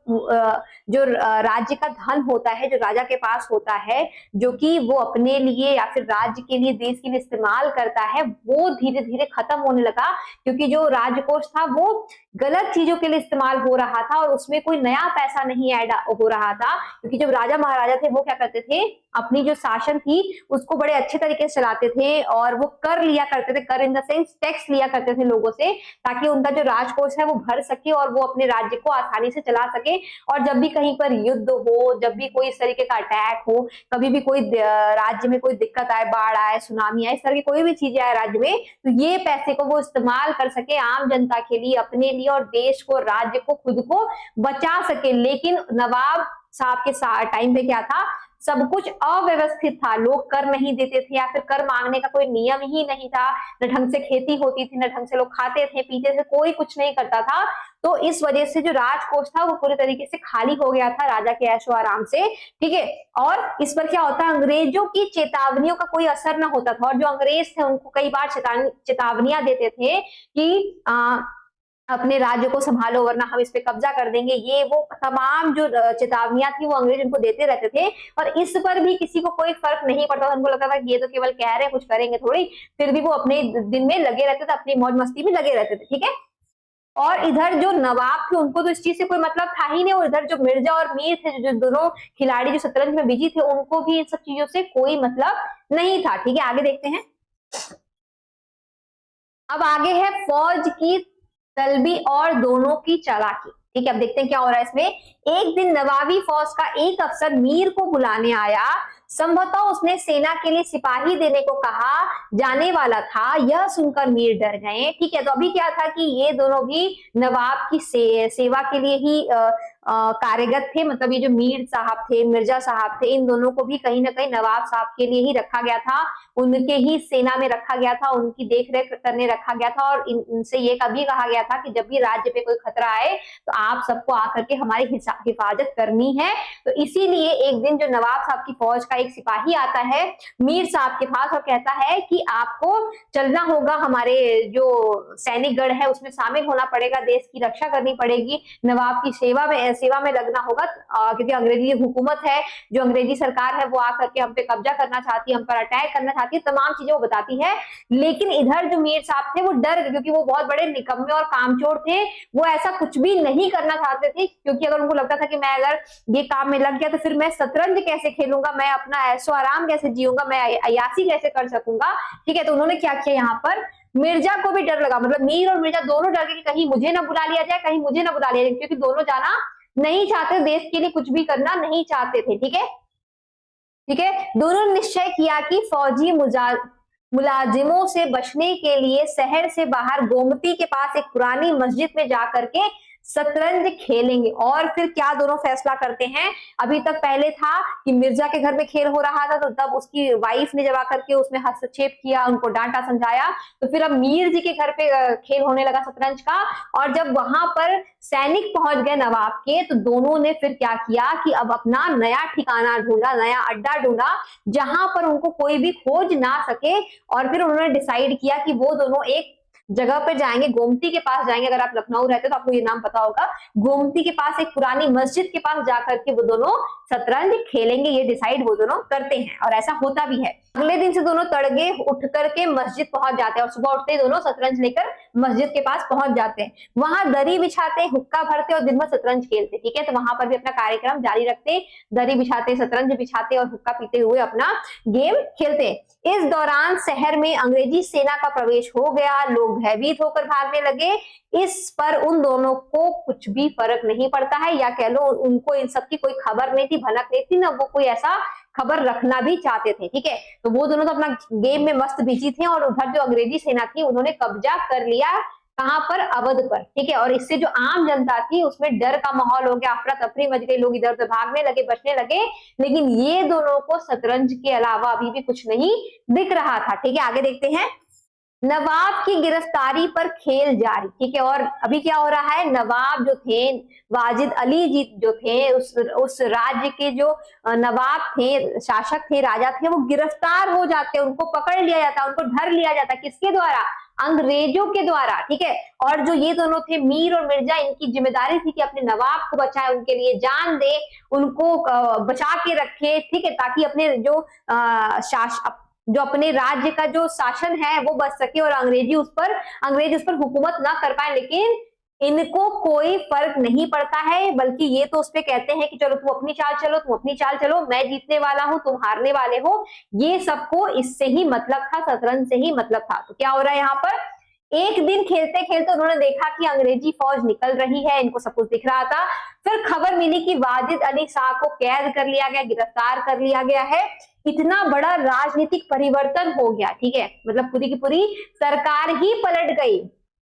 जो राज्य का धन होता है, जो राजा के पास होता है, जो कि वो अपने लिए या फिर राज्य के लिए, देश के लिए इस्तेमाल करता है, वो धीरे धीरे खत्म होने लगा। क्योंकि जो राजकोष था वो गलत चीजों के लिए इस्तेमाल हो रहा था और उसमें कोई नया पैसा नहीं ऐड हो रहा था। क्योंकि जब राजा महाराजा थे वो क्या करते थे, अपनी जो शासन थी उसको बड़े अच्छे तरीके से चलाते थे और वो कर लिया करते थे, कर इन द सेंस टैक्स लिया करते थे लोगों से, ताकि उनका जो राजकोष है वो भर सके और वो अपने राज्य को आसानी से चला सके। और जब भी कहीं पर युद्ध हो, जब भी कोई इस तरीके का अटैक हो, कभी भी कोई राज्य में कोई दिक्कत आए, बाढ़ आए, सुनामी आए, इस तरह की कोई भी चीजें आए राज्य में, तो ये पैसे को वो इस्तेमाल कर सके आम जनता के लिए, अपने लिए, और देश को, राज्य को, खुद को बचा सके। लेकिन नवाब साहब के टाइम पे क्या था, सब कुछ अव्यवस्थित था। लोग कर नहीं देते थे या फिर कर मांगने का कोई नियम ही नहीं था। न ढंग से खेती होती थी, न ढंग से लोग खाते थे, पीते थे, कोई कुछ नहीं करता था। तो इस वजह से जो राजकोष था वो पूरे तरीके से खाली हो गया था राजा के ऐशो आराम से। ठीक है, और इस पर क्या होता है, अंग्रेजों की चेतावनियों का कोई असर न होता था। और जो अंग्रेज थे उनको कई बार चेतावनियां देते थे कि अपने राज्य को संभालो वरना हम इस पे कब्जा कर देंगे। ये वो तमाम जो चेतावनियां थी वो अंग्रेज उनको देते रहते थे, और इस पर भी किसी को कोई फर्क नहीं पड़ता था। उनको लगता था कि ये तो केवल कह रहे हैं, कुछ करेंगे थोड़ी। फिर भी वो अपने दिन में लगे रहते थे, अपनी मौज मस्ती में लगे रहते थे। ठीक है, और इधर जो नवाब थे उनको तो इस चीज से कोई मतलब था ही नहीं, और इधर जो मिर्जा और मीर थे, जो दोनों खिलाड़ी जो शतरंज में बिजी थे, उनको भी इन सब चीजों से कोई मतलब नहीं था। ठीक है, आगे देखते हैं। अब आगे है फौज की तलबी और दोनों की चालाकी। ठीक है, अब देखते हैं क्या हो रहा है इसमें। एक दिन नवाबी फौज का एक अफसर मीर को बुलाने आया। संभवतः उसने सेना के लिए सिपाही देने को कहा जाने वाला था। यह सुनकर मीर डर गए। ठीक है, तो अभी क्या था कि ये दोनों भी नवाब की सेवा के लिए ही कार्यगत थे। मतलब ये जो मीर साहब थे, मिर्जा साहब थे, इन दोनों को भी कहीं ना कहीं नवाब साहब के लिए ही रखा गया था, उनके ही सेना में रखा गया था, उनकी देखरेख करने रखा गया था। और इनसे ये कभी कहा गया था कि जब भी राज्य पे कोई खतरा आए तो आप सबको आकर के हमारी हिफाजत करनी है। तो इसीलिए एक दिन जो नवाब साहब की फौज का एक सिपाही आता है मीर साहब के पास और कहता है कि आपको चलना होगा, हमारे जो सैनिक गढ़ है उसमें शामिल होना पड़ेगा, देश की रक्षा करनी पड़ेगी, नवाब की सेवा में लगना होगा। क्योंकि अंग्रेजी हुकूमत है, जो अंग्रेजी सरकार है वो आकर के हम पे कब्जा करना चाहती है, हम पर अटैक करना चाहती है, तमाम चीजें वो बताती है। लेकिन इधर जो मीर साहब थे वो डर गए, क्योंकि वो बहुत बड़े निकम्मे और कामचोर थे। वो ऐसा कुछ भी नहीं करना चाहते थे, क्योंकि अगर उनको लगता था कि मैं अगर ये काम में लग गया तो फिर मैं शतरंज कैसे खेलूंगा, मैं अपना ऐशो आराम कैसे जीऊंगा, मैं अयासी कैसे कर सकूंगा। ठीक है, तो उन्होंने क्या किया, यहाँ पर मिर्जा को भी डर लगा, मतलब मीर और मिर्जा दोनों डर गए कि कहीं मुझे ना बुला लिया जाए, कहीं मुझे ना बुला लिया जाए, क्योंकि दोनों जाना नहीं चाहते, देश के लिए कुछ भी करना नहीं चाहते थे। ठीक है, ठीक है। दोनों ने निश्चय किया कि फौजी मुलाजिमों से बचने के लिए शहर से बाहर गोमती के पास एक पुरानी मस्जिद में जाकर के शतरंज खेलेंगे। और फिर क्या दोनों फैसला करते हैं, अभी तक पहले था कि मिर्जा के घर में खेल हो रहा था, तो तब उसकी वाइफ ने जब आकर के उसमें हस्तक्षेप किया, उनको डांटा समझाया, तो फिर अब मीर जी के घर पे खेल होने लगा शतरंज का। और जब वहां पर सैनिक पहुंच गए नवाब के, तो दोनों ने फिर क्या किया कि अब अपना नया ठिकाना ढूंढा, नया अड्डा ढूंढा, जहां पर उनको कोई भी खोज ना सके। और फिर उन्होंने डिसाइड किया कि वो दोनों एक जगह पर जाएंगे, गोमती के पास जाएंगे। अगर आप लखनऊ रहते हो तो आपको ये नाम पता होगा, गोमती के पास एक पुरानी मस्जिद के पास जाकर के वो दोनों शतरंज खेलेंगे, ये डिसाइड वो दोनों करते हैं और ऐसा होता भी है। अगले दिन से दोनों तड़के उठ करके मस्जिद पहुंच जाते हैं और सुबह उठते ही दोनों शतरंज लेकर मस्जिद के पास पहुंच जाते हैं। वहां दरी बिछाते, हुक्का भरते और दिन भर शतरंज खेलते। ठीक है, तो वहां पर भी अपना कार्यक्रम जारी रखते, दरी बिछाते, शतरंज बिछाते और हुक्का पीते हुए अपना गेम खेलते। इस दौरान शहर में अंग्रेजी सेना का प्रवेश हो गया, लोग भयभीत होकर भागने लगे। इस पर उन दोनों को कुछ भी फर्क नहीं पड़ता है, या कह लो उनको इन सब की कोई खबर नहीं थी, भनक नहीं थी, ना वो कोई ऐसा खबर रखना भी चाहते थे। ठीक है, तो वो दोनों तो अपना गेम में मस्त बिजी थे और उधर जो अंग्रेजी सेना थी उन्होंने कब्जा कर लिया, कहां पर, अवध पर। ठीक है, और इससे जो आम जनता थी उसमें डर का माहौल हो गया, अफरा तफरी मच गई, लोग इधर उधर भागने लगे, बचने लगे। लेकिन ये दोनों को शतरंज के अलावा अभी भी कुछ नहीं दिख रहा था। ठीक है, आगे देखते हैं। नवाब की गिरफ्तारी पर खेल जारी। ठीक है, और अभी क्या हो रहा है, नवाब जो थे, वाजिद अली जी जो थे, उस राज्य के जो नवाब थे, शासक थे, राजा थे, वो गिरफ्तार हो जाते, उनको पकड़ लिया जाता, उनको धर लिया जाता। किसके द्वारा, अंग्रेजों के द्वारा। ठीक है, और जो ये दोनों थे मीर और मिर्जा, इनकी जिम्मेदारी थी कि अपने नवाब को बचाए, उनके लिए जान दे, उनको बचा के रखे। ठीक है, ताकि अपने जो अपने राज्य का जो शासन है वो बच सके और अंग्रेज उस पर हुकूमत ना कर पाए। लेकिन इनको कोई फर्क नहीं पड़ता है, बल्कि ये तो उस पे कहते हैं कि चलो तुम अपनी चाल चलो, तुम अपनी चाल चलो, मैं जीतने वाला हूं, तुम हारने वाले हो। ये सबको इससे ही मतलब था, शतरंज से ही मतलब था। तो क्या हो रहा है यहाँ पर, एक दिन खेलते खेलते उन्होंने देखा कि अंग्रेजी फौज निकल रही है, इनको सब कुछ दिख रहा था। फिर खबर मिली कि वाजिद अली शाह को कैद कर लिया गया, गिरफ्तार कर लिया गया है। इतना बड़ा राजनीतिक परिवर्तन हो गया। ठीक है, मतलब पूरी की पूरी सरकार ही पलट गई,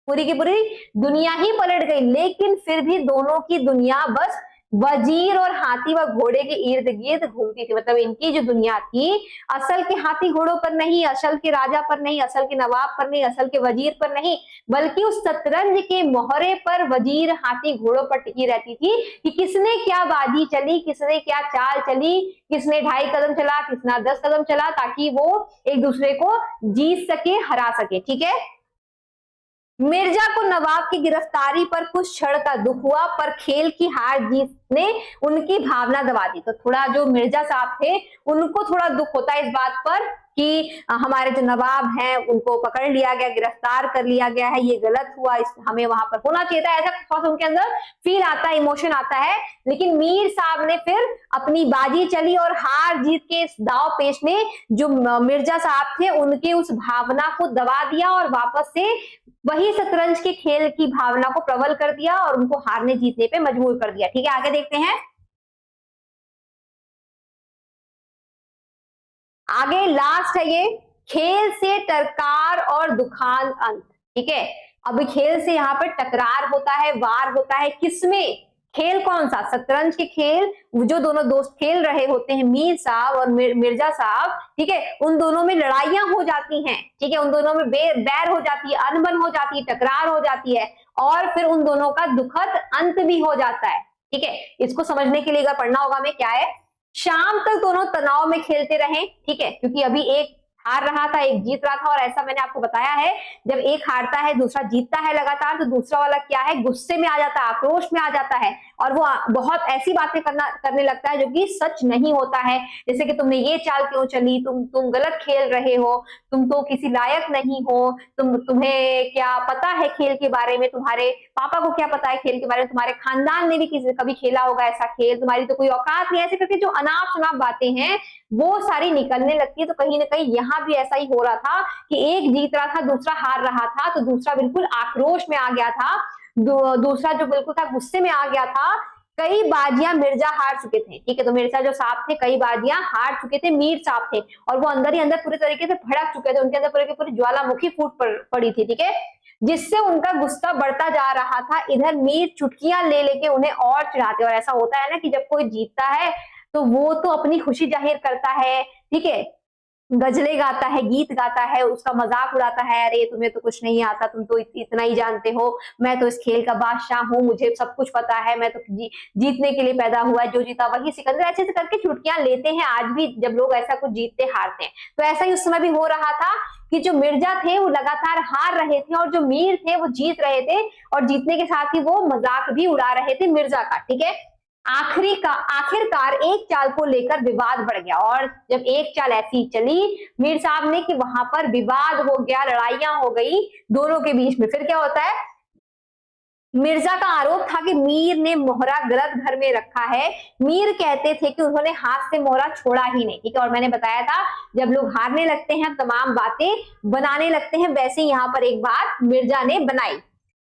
पूरी की पूरी दुनिया ही पलट गई। लेकिन फिर भी दोनों की दुनिया बस वजीर और हाथी व घोड़े के इर्द गिर्द घूमती थी। मतलब इनकी जो दुनिया थी, असल के हाथी घोड़ों पर नहीं, असल के राजा पर नहीं, असल के नवाब पर नहीं, असल के वजीर पर नहीं, बल्कि उस शतरंज के मोहरे पर वजीर हाथी घोड़ों पर टिकी रहती थी कि किसने क्या बाजी चली, किसने क्या चाल चली, किसने 2.5 कदम चला, किसने 10 कदम चला, ताकि वो एक दूसरे को जीत सके, हरा सके। ठीक है, मिर्जा को नवाब की गिरफ्तारी पर कुछ क्षण का दुख हुआ, पर खेल की हार जीत ने उनकी भावना दबा दी। तो थोड़ा जो मिर्जा साहब थे उनको थोड़ा दुख होता है इस बात पर कि हमारे जो नवाब हैं उनको पकड़ लिया गया, गिरफ्तार कर लिया गया है, ये गलत हुआ, हमें वहां पर होना चाहिए था, ऐसा थोड़ा उनके अंदर फील आता है, इमोशन आता है। लेकिन मीर साहब ने फिर अपनी बाजी चली और हार जीत के इस दाव पेश ने जो मिर्जा साहब थे उनके उस भावना को दबा दिया और वापस से वही शतरंज के खेल की भावना को प्रबल कर दिया और उनको हारने जीतने पे मजबूर कर दिया। ठीक है, आगे देखते हैं। आगे लास्ट है ये, खेल से टकरार और दुखांत अंत। ठीक है, अभी खेल से यहाँ पर टकरार होता है, वार होता है, किसमें, खेल कौन सा, शतरंज के खेल, जो दोनों दोस्त खेल रहे होते हैं, मीर साहब और मिर्जा साहब। ठीक है, उन दोनों में लड़ाइयां हो जाती हैं। ठीक है, उन दोनों में बैर हो जाती है, अनबन हो जाती है, टकरार हो जाती है और फिर उन दोनों का दुखद अंत भी हो जाता है। ठीक है, इसको समझने के लिए अगर पढ़ना होगा हमें, क्या है, शाम तक दोनों तनाव में खेलते रहे। ठीक है, क्योंकि अभी एक हार रहा था, एक जीत रहा था, और ऐसा मैंने आपको बताया है, जब एक हारता है दूसरा जीतता है लगातार, तो दूसरा वाला क्या है, गुस्से में आ जाता है, आक्रोश में आ जाता है और वो बहुत ऐसी बातें करने लगता है जो कि सच नहीं होता है। जैसे कि तुमने ये चाल क्यों चली, तुम गलत खेल रहे हो, तुम तो किसी लायक नहीं हो, तुम्हें क्या पता है खेल के बारे में, तुम्हारे पापा को क्या पता है खेल के बारे में, तुम्हारे खानदान ने भी कभी खेला होगा ऐसा खेल, तुम्हारी तो कोई औकात नहीं, ऐसे करके जो अनाप शनाप बातें हैं वो सारी निकलने लगती है। तो कहीं ना कहीं यहाँ भी ऐसा ही हो रहा था कि एक जीत रहा था, दूसरा हार रहा था, तो दूसरा बिल्कुल आक्रोश में आ गया था, दूसरा जो बिल्कुल था गुस्से में आ गया था। कई बाजियां मिर्जा हार चुके थे, ठीक है। तो मिर्जा जो साहब थे कई बाजियां हार चुके थे, मीर साहब थे, और वो अंदर ही अंदर पूरे तरीके से भड़क चुके थे, उनके अंदर पूरी की पूरी ज्वालामुखी फूट पड़ी थी, ठीक है, जिससे उनका गुस्सा बढ़ता जा रहा था। इधर मीर चुटकियां ले लेके उन्हें और चिढ़ाते, और ऐसा होता है ना कि जब कोई जीतता है तो वो तो अपनी खुशी जाहिर करता है, ठीक है, गजलें गाता है, गीत गाता है, उसका मजाक उड़ाता है, अरे तुम्हें तो कुछ नहीं आता, तुम तो इतना ही जानते हो, मैं तो इस खेल का बादशाह हूँ, मुझे सब कुछ पता है, मैं तो जीतने के लिए पैदा हुआ, जो जीता वही सिकंदर, ऐसे ऐसे करके चुटकियां लेते हैं आज भी जब लोग ऐसा कुछ जीतते हारते हैं। तो ऐसा ही उस समय भी हो रहा था कि जो मिर्जा थे वो लगातार हार रहे थे, और जो मीर थे वो जीत रहे थे, और जीतने के साथ ही वो मजाक भी उड़ा रहे थे मिर्जा का, ठीक है। आखिरकार एक चाल को लेकर विवाद बढ़ गया, और जब एक चाल ऐसी चली मीर साहब ने कि वहां पर विवाद हो गया, लड़ाइयां हो गई दोनों के बीच में। फिर क्या होता है, मिर्जा का आरोप था कि मीर ने मोहरा गलत घर में रखा है। मीर कहते थे कि उन्होंने हाथ से मोहरा छोड़ा ही नहीं, ठीक है। और मैंने बताया था जब लोग हारने लगते हैं तमाम बातें बनाने लगते हैं, वैसे यहाँ पर एक बात मिर्जा ने बनाई।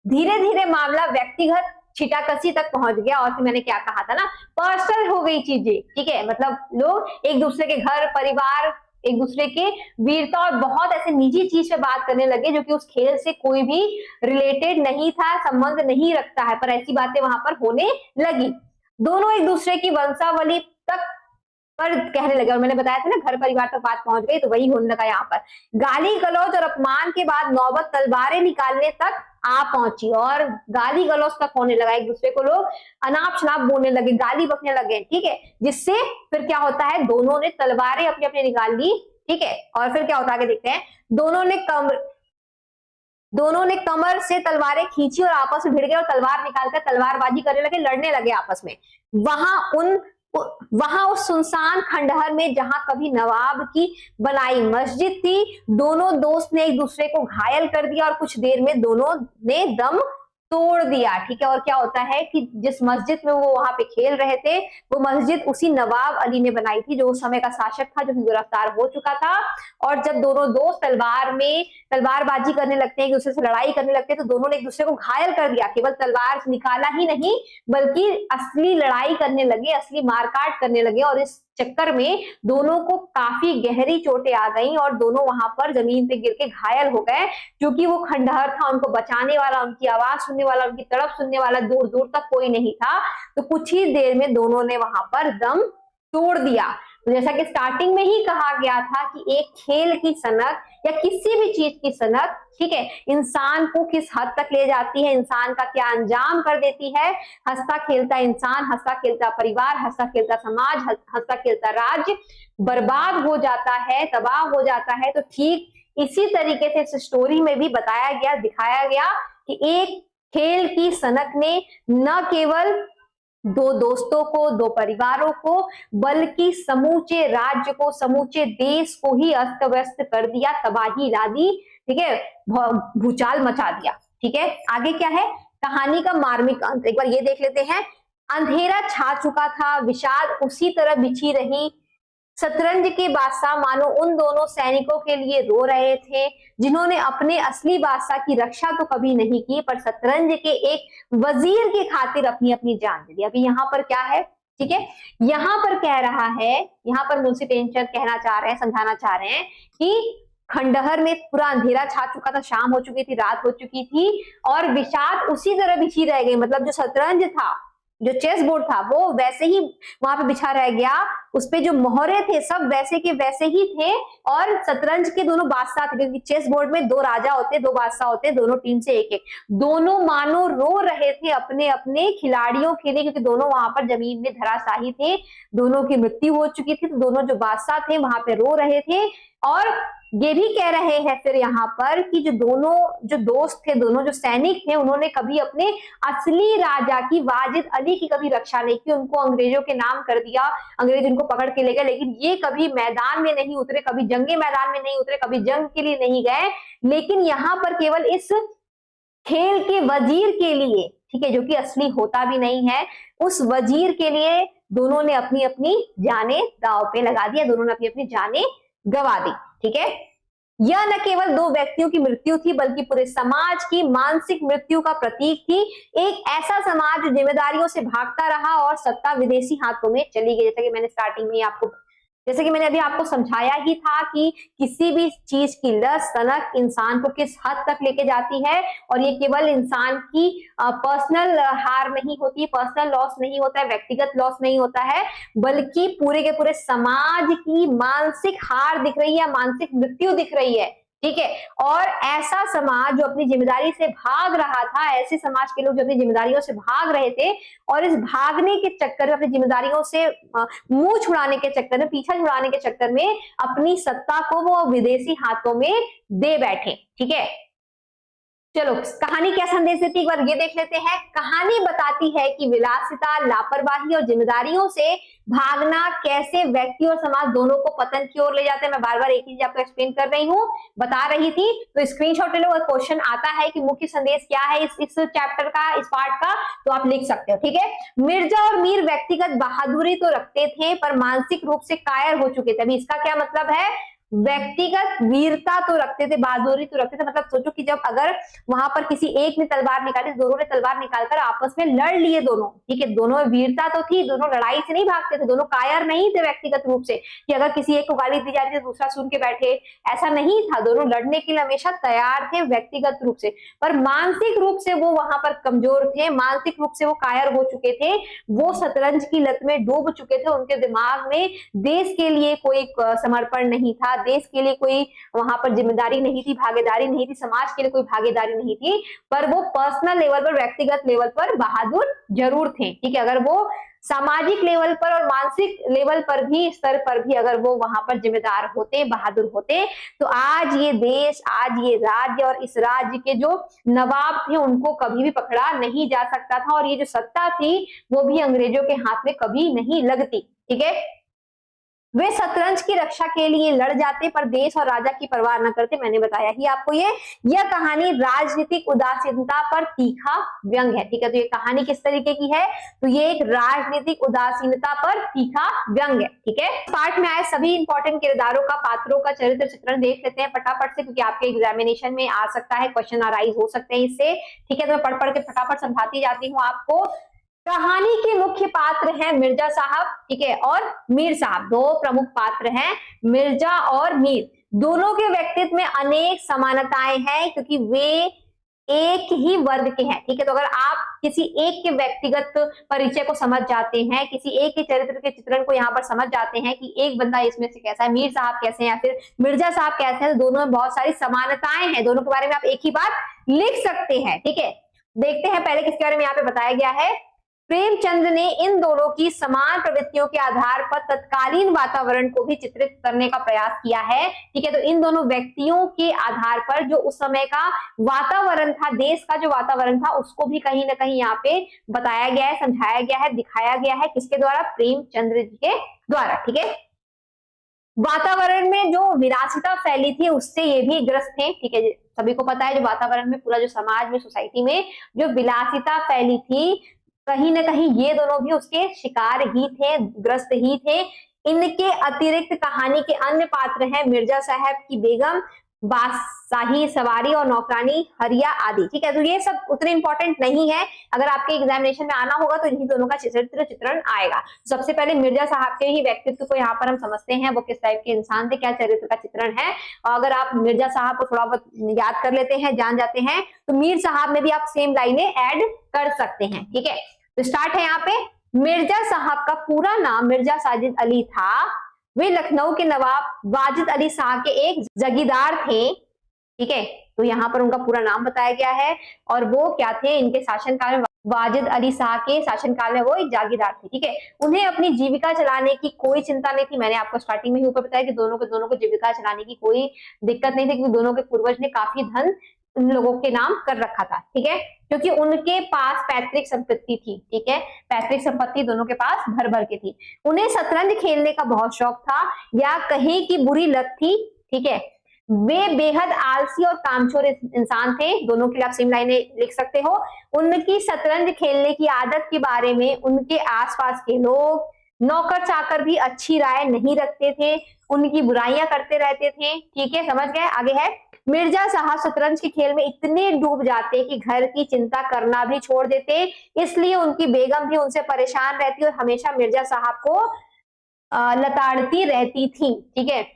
धीरे धीरे मामला व्यक्तिगत छिटाकसी तक पहुंच गया, और फिर मैंने क्या कहा था ना, पर्सनल हो गई चीजें, ठीक है। मतलब लोग एक दूसरे के घर परिवार, एक दूसरे के वीरता और बहुत ऐसे निजी चीज पे बात करने लगे जो कि उस खेल से कोई भी रिलेटेड नहीं था, संबंध नहीं रखता है, पर ऐसी बातें वहां पर होने लगी। दोनों एक दूसरे की वंशावली तक पर कहने लगे, और मैंने बताया था ना घर परिवार तक बात पहुंच गई, तो वही होने लगा यहाँ पर। गाली गलौज और अपमान के बाद नौबत तलवारें निकालने तक आ पहुंची, और गाली गलौज तक होने लगा, एक दूसरे को लोग अनाप शनाप बोलने लगे, गाली बकने लगे, ठीक है। जिससे फिर क्या होता है, दोनों ने तलवारें अपने अपने निकाल ली, ठीक है। और फिर क्या होता है आगे देखते हैं, दोनों ने कमर से तलवारें खींची और आपस में भिड़ गए, और तलवार निकालकर तलवारबाजी करने लगे, लड़ने लगे आपस में। वहां उस सुनसान खंडहर में जहां कभी नवाब की बनाई मस्जिद थी, दोनों दोस्त ने एक दूसरे को घायल कर दिया, और कुछ देर में दोनों ने दम तोड़ दिया, ठीक है। और क्या होता है कि जिस मस्जिद में वो वहां पे खेल रहे थे, वो मस्जिद उसी नवाब अली ने बनाई थी, जो उस समय का शासक था, जो कि गिरफ्तार हो चुका था। और जब दोनों दोस्त तलवारबाजी करने लगते हैं, एक दूसरे से लड़ाई करने लगते हैं, तो दोनों ने एक दूसरे को घायल कर दिया, केवल तलवार निकाला ही नहीं बल्कि असली लड़ाई करने लगे, असली मारकाट करने लगे, और इस चक्कर में दोनों को काफी गहरी चोटें आ गईं, और दोनों वहां पर जमीन पे गिर के घायल हो गए, क्योंकि वो खंडहर था, उनको बचाने वाला, उनकी आवाज सुनने वाला, उनकी तड़प सुनने वाला दूर दूर तक कोई नहीं था। तो कुछ ही देर में दोनों ने वहां पर दम तोड़ दिया। तो जैसा कि स्टार्टिंग में ही कहा गया था कि एक खेल की सनक या किसी भी चीज की सनक, ठीक है, इंसान को किस हद तक ले जाती है, इंसान का क्या अंजाम कर देती है। हंसता खेलता इंसान, हंसता खेलता परिवार, हंसता खेलता समाज, हंसता खेलता राज्य बर्बाद हो जाता है, तबाह हो जाता है। तो ठीक इसी तरीके से इस स्टोरी में भी बताया गया, दिखाया गया कि एक खेल की सनक ने न केवल दो दोस्तों को, दो परिवारों को, बल्कि समूचे राज्य को, समूचे देश को ही अस्त व्यस्त कर दिया, तबाही ला दी, ठीक है, भूचाल मचा दिया, ठीक है। आगे क्या है कहानी का मार्मिक अंत, एक बार ये देख लेते हैं। अंधेरा छा चुका था, विषाद उसी तरह बिछी रही, शतरंज के बादशाह मानो उन दोनों सैनिकों के लिए रो रहे थे जिन्होंने अपने असली बादशाह की रक्षा तो कभी नहीं की, पर शतरंज के एक वजीर की खातिर अपनी अपनी जान दे दी। अभी यहाँ पर क्या है, ठीक है, यहाँ पर कह रहा है, यहाँ पर मुंशी प्रेमचंद कहना चाह रहे हैं, समझाना चाह रहे हैं कि खंडहर में पूरा अंधेरा छा चुका था, शाम हो चुकी थी, रात हो चुकी थी, और विषाद उसी तरह बिछी रह गई। मतलब जो शतरंज था, जो चेस बोर्ड था, वो वैसे ही वहां पे बिछा रह गया, उसपे जो मोहरे थे सब वैसे के वैसे ही थे, और शतरंज के दोनों बादशाह थे, क्योंकि चेस बोर्ड में दो राजा होते, दो बादशाह होते, दोनों टीम से एक एक, दोनों मानो रो रहे थे अपने अपने खिलाड़ियों के लिए, क्योंकि दोनों वहां पर जमीन में धराशायी थे, दोनों की मृत्यु हो चुकी थी, तो दोनों जो बादशाह थे वहां पे रो रहे थे। और ये भी कह रहे हैं फिर यहाँ पर कि जो दोनों जो दोस्त थे, दोनों जो सैनिक थे, उन्होंने कभी अपने असली राजा की, वाजिद अली की कभी रक्षा नहीं की, उनको अंग्रेजों के नाम कर दिया, अंग्रेज उनको पकड़ के ले गए, लेकिन ये कभी मैदान में नहीं उतरे, कभी जंगे मैदान में नहीं उतरे, कभी जंग के लिए नहीं गए, लेकिन यहाँ पर केवल इस खेल के वजीर के लिए, ठीक है, जो कि असली होता भी नहीं है, उस वजीर के लिए दोनों ने अपनी अपनी जानें दांव पे लगा दिया, दोनों ने अपनी अपनी जानें गवा दी, ठीक है। यह न केवल दो व्यक्तियों की मृत्यु थी बल्कि पूरे समाज की मानसिक मृत्यु का प्रतीक थी। एक ऐसा समाज जो जिम्मेदारियों से भागता रहा और सत्ता विदेशी हाथों में चली गई। जैसे कि मैंने अभी आपको समझाया ही था कि किसी भी चीज की लत सनक इंसान को किस हद तक लेके जाती है, और ये केवल इंसान की पर्सनल हार नहीं होती, पर्सनल लॉस नहीं होता है, व्यक्तिगत लॉस नहीं होता है, बल्कि पूरे के पूरे समाज की मानसिक हार दिख रही है, मानसिक मृत्यु दिख रही है। ठीक है, और ऐसा समाज जो अपनी जिम्मेदारी से भाग रहा था, ऐसे समाज के लोग जो अपनी जिम्मेदारियों से भाग रहे थे, और इस भागने के चक्कर में, अपनी जिम्मेदारियों से मुंह छुड़ाने के चक्कर में, पीछा छुड़ाने के चक्कर में अपनी सत्ता को वो विदेशी हाथों में दे बैठे। ठीक है, चलो कहानी क्या संदेश देती है एक बार ये देख लेते हैं। कहानी बताती है कि विलासिता, लापरवाही और जिम्मेदारियों से भागना कैसे व्यक्ति और समाज दोनों को पतन की ओर ले जाते हैं। मैं बार बार एक ही चीज आपको एक्सप्लेन कर रही हूँ, बता रही थी, तो स्क्रीनशॉट ले लो। अगर क्वेश्चन आता है कि मुख्य संदेश क्या है इस चैप्टर का, इस पार्ट का, तो आप लिख सकते हो। ठीक है, मिर्जा और मीर व्यक्तिगत बहादुरी तो रखते थे पर मानसिक रूप से कायर हो चुके थे। अभी इसका क्या मतलब है? व्यक्तिगत वीरता तो रखते थे, बहादुरी तो रखते थे, मतलब सोचो कि जब अगर वहां पर किसी एक ने तलवार निकाली, दोनों ने तलवार निकालकर आपस में लड़ लिए दोनों। ठीक है, दोनों में वीरता तो थी, दोनों लड़ाई से नहीं भागते थे, दोनों कायर नहीं थे व्यक्तिगत रूप से कि अगर किसी एक को गाली दी जा रही थी दूसरा सुन के बैठे, ऐसा नहीं था। दोनों लड़ने के लिए हमेशा तैयार थे व्यक्तिगत रूप से, पर मानसिक रूप से वो वहां पर कमजोर थे, मानसिक रूप से वो कायर हो चुके थे, वो शतरंज की लत में डूब चुके थे। उनके दिमाग में देश के लिए कोई समर्पण नहीं था, देश के लिए कोई वहां पर जिम्मेदारी नहीं थी, भागीदारी नहीं थी, समाज के लिए कोई भागीदारी नहीं थी, पर वो पर्सनल लेवल पर, व्यक्तिगत लेवल पर बहादुर जरूर थे। ठीक है, अगर वो सामाजिक लेवल पर और मानसिक लेवल पर भी, स्तर पर भी अगर वो वहां पर जिम्मेदार होते, बहादुर होते, तो आज ये देश, आज ये राज्य और इस राज्य के जो नवाब थे उनको कभी भी पकड़ा नहीं जा सकता था, और ये जो सत्ता थी वो भी अंग्रेजों के हाथ में कभी नहीं लगती। ठीक है, वे शतरंज की रक्षा के लिए लड़ जाते पर देश और राजा की परवाह न करते। मैंने बताया ही आपको यह कहानी राजनीतिक उदासीनता पर तीखा व्यंग है। ठीक है, तो ये कहानी किस तरीके की है? तो ये एक राजनीतिक उदासीनता पर तीखा व्यंग है। ठीक है, पार्ट में आए सभी इंपॉर्टेंट किरदारों का, पात्रों का चरित्र चित्रण देख लेते हैं फटाफट से, क्योंकि आपके एग्जामिनेशन में आ सकता है, क्वेश्चन अराइज हो सकते हैं इससे। ठीक है, तो मैं पढ़ पढ़ के फटाफट समझाती जाती हूँ आपको। कहानी के मुख्य पात्र हैं मिर्जा साहब, ठीक है, और मीर साहब, दो प्रमुख पात्र हैं, मिर्जा और मीर। दोनों के व्यक्तित्व में अनेक समानताएं हैं क्योंकि वे एक ही वर्ग के हैं। ठीक है, तो अगर आप किसी एक के व्यक्तिगत परिचय को समझ जाते हैं, किसी एक के चरित्र के चित्रण को यहाँ पर समझ जाते हैं कि एक बंदा इसमें से कैसा है, मीर साहब कैसे हैं या फिर मिर्जा साहब कैसे हैं, तो दोनों में बहुत सारी समानताएं हैं, दोनों के बारे में आप एक ही बात लिख सकते हैं। ठीक है, देखते हैं पहले किसके बारे में यहाँ पे बताया गया है। प्रेमचंद ने इन दोनों की समान प्रवृत्तियों के आधार पर तत्कालीन वातावरण को भी चित्रित करने का प्रयास किया है। ठीक है, तो इन दोनों व्यक्तियों के आधार पर जो उस समय का वातावरण था, देश का जो वातावरण था, उसको भी कहीं ना कहीं यहाँ पे बताया गया है, समझाया गया है, दिखाया गया है, किसके द्वारा? प्रेमचंद्र जी के द्वारा। ठीक है, वातावरण में जो विलासिता फैली थी उससे ये भी ग्रस्त थे। ठीक है, सभी को पता है जो वातावरण में, पूरा जो समाज में, सोसाइटी में जो विलासिता फैली थी, कहीं ना कहीं ये दोनों भी उसके शिकार ही थे, ग्रस्त ही थे। इनके अतिरिक्त कहानी के अन्य पात्र हैं मिर्जा साहब की बेगम, बादशाही सवारी और नौकरानी हरिया आदि। ठीक है, तो ये सब उतने इंपॉर्टेंट नहीं है, अगर आपके एग्जामिनेशन में आना होगा तो इन्हीं दोनों का चरित्र चित्रण आएगा। सबसे पहले मिर्जा साहब के ही व्यक्तित्व को यहाँ पर हम समझते हैं, वो किस टाइप के इंसान थे, क्या चरित्र का चित्रण है। और अगर आप मिर्जा साहब को थोड़ा बहुत याद कर लेते हैं, जान जाते हैं, तो मीर साहब में भी आप सेम लाइनें ऐड कर सकते हैं। ठीक है, तो स्टार्ट है यहाँ पे। मिर्जा साहब का पूरा नाम मिर्जा साजिद अली था। वे लखनऊ के नवाब वाजिद अली शाह के एक जगीरदार थे। ठीक है, तो यहाँ पर उनका पूरा नाम बताया गया है, और वो क्या थे? इनके शासनकाल में, वाजिद अली शाह के शासनकाल में वो एक जागीरदार थे। ठीक है, उन्हें अपनी जीविका चलाने की कोई चिंता नहीं थी। मैंने आपको स्टार्टिंग में ही ऊपर बताया कि दोनों को जीविका चलाने की कोई दिक्कत नहीं थी, क्योंकि दोनों के पूर्वज ने काफी धन उन लोगों के नाम कर रखा था। ठीक है, क्योंकि उनके पास पैतृक संपत्ति थी। ठीक है, पैतृक संपत्ति दोनों के पास भर भर के थी। उन्हें शतरंज खेलने का बहुत शौक था, या कहीं की बुरी लत थी। ठीक है, वे बेहद आलसी और कामचोर इंसान थे। दोनों के लिए आप सेम लाइनें लिख सकते हो। उनकी शतरंज खेलने की आदत के बारे में उनके आसपास के लोग, नौकर चाकर भी अच्छी राय नहीं रखते थे, उनकी बुराइयां करते रहते थे। ठीक है, समझ गए। आगे है, मिर्जा साहब शतरंज के खेल में इतने डूब जाते कि घर की चिंता करना भी छोड़ देते, इसलिए उनकी बेगम भी उनसे परेशान रहती और हमेशा मिर्जा साहब को लताड़ती रहती थी। ठीक है,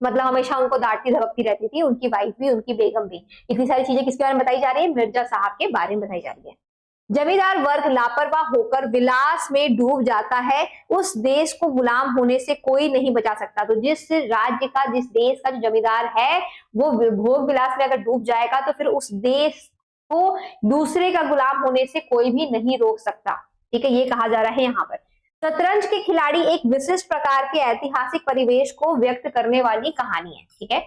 मतलब हमेशा उनको डांटती धमकती रहती थी, उनकी वाइफ भी, उनकी बेगम भी। इतनी सारी चीजें किसके बारे में बताई जा रही है? मिर्जा साहब के बारे में बताई जा रही है। जमींदार वर्ग लापरवाह होकर विलास में डूब जाता है, उस देश को गुलाम होने से कोई नहीं बचा सकता। तो जिस राज्य का, जिस देश का जो जमींदार है वो भोग विलास में अगर डूब जाएगा तो फिर उस देश को दूसरे का गुलाम होने से कोई भी नहीं रोक सकता। ठीक है, ये कहा जा रहा है यहाँ पर। शतरंज के खिलाड़ी एक विशिष्ट प्रकार के ऐतिहासिक परिवेश को व्यक्त करने वाली कहानी है। ठीक है,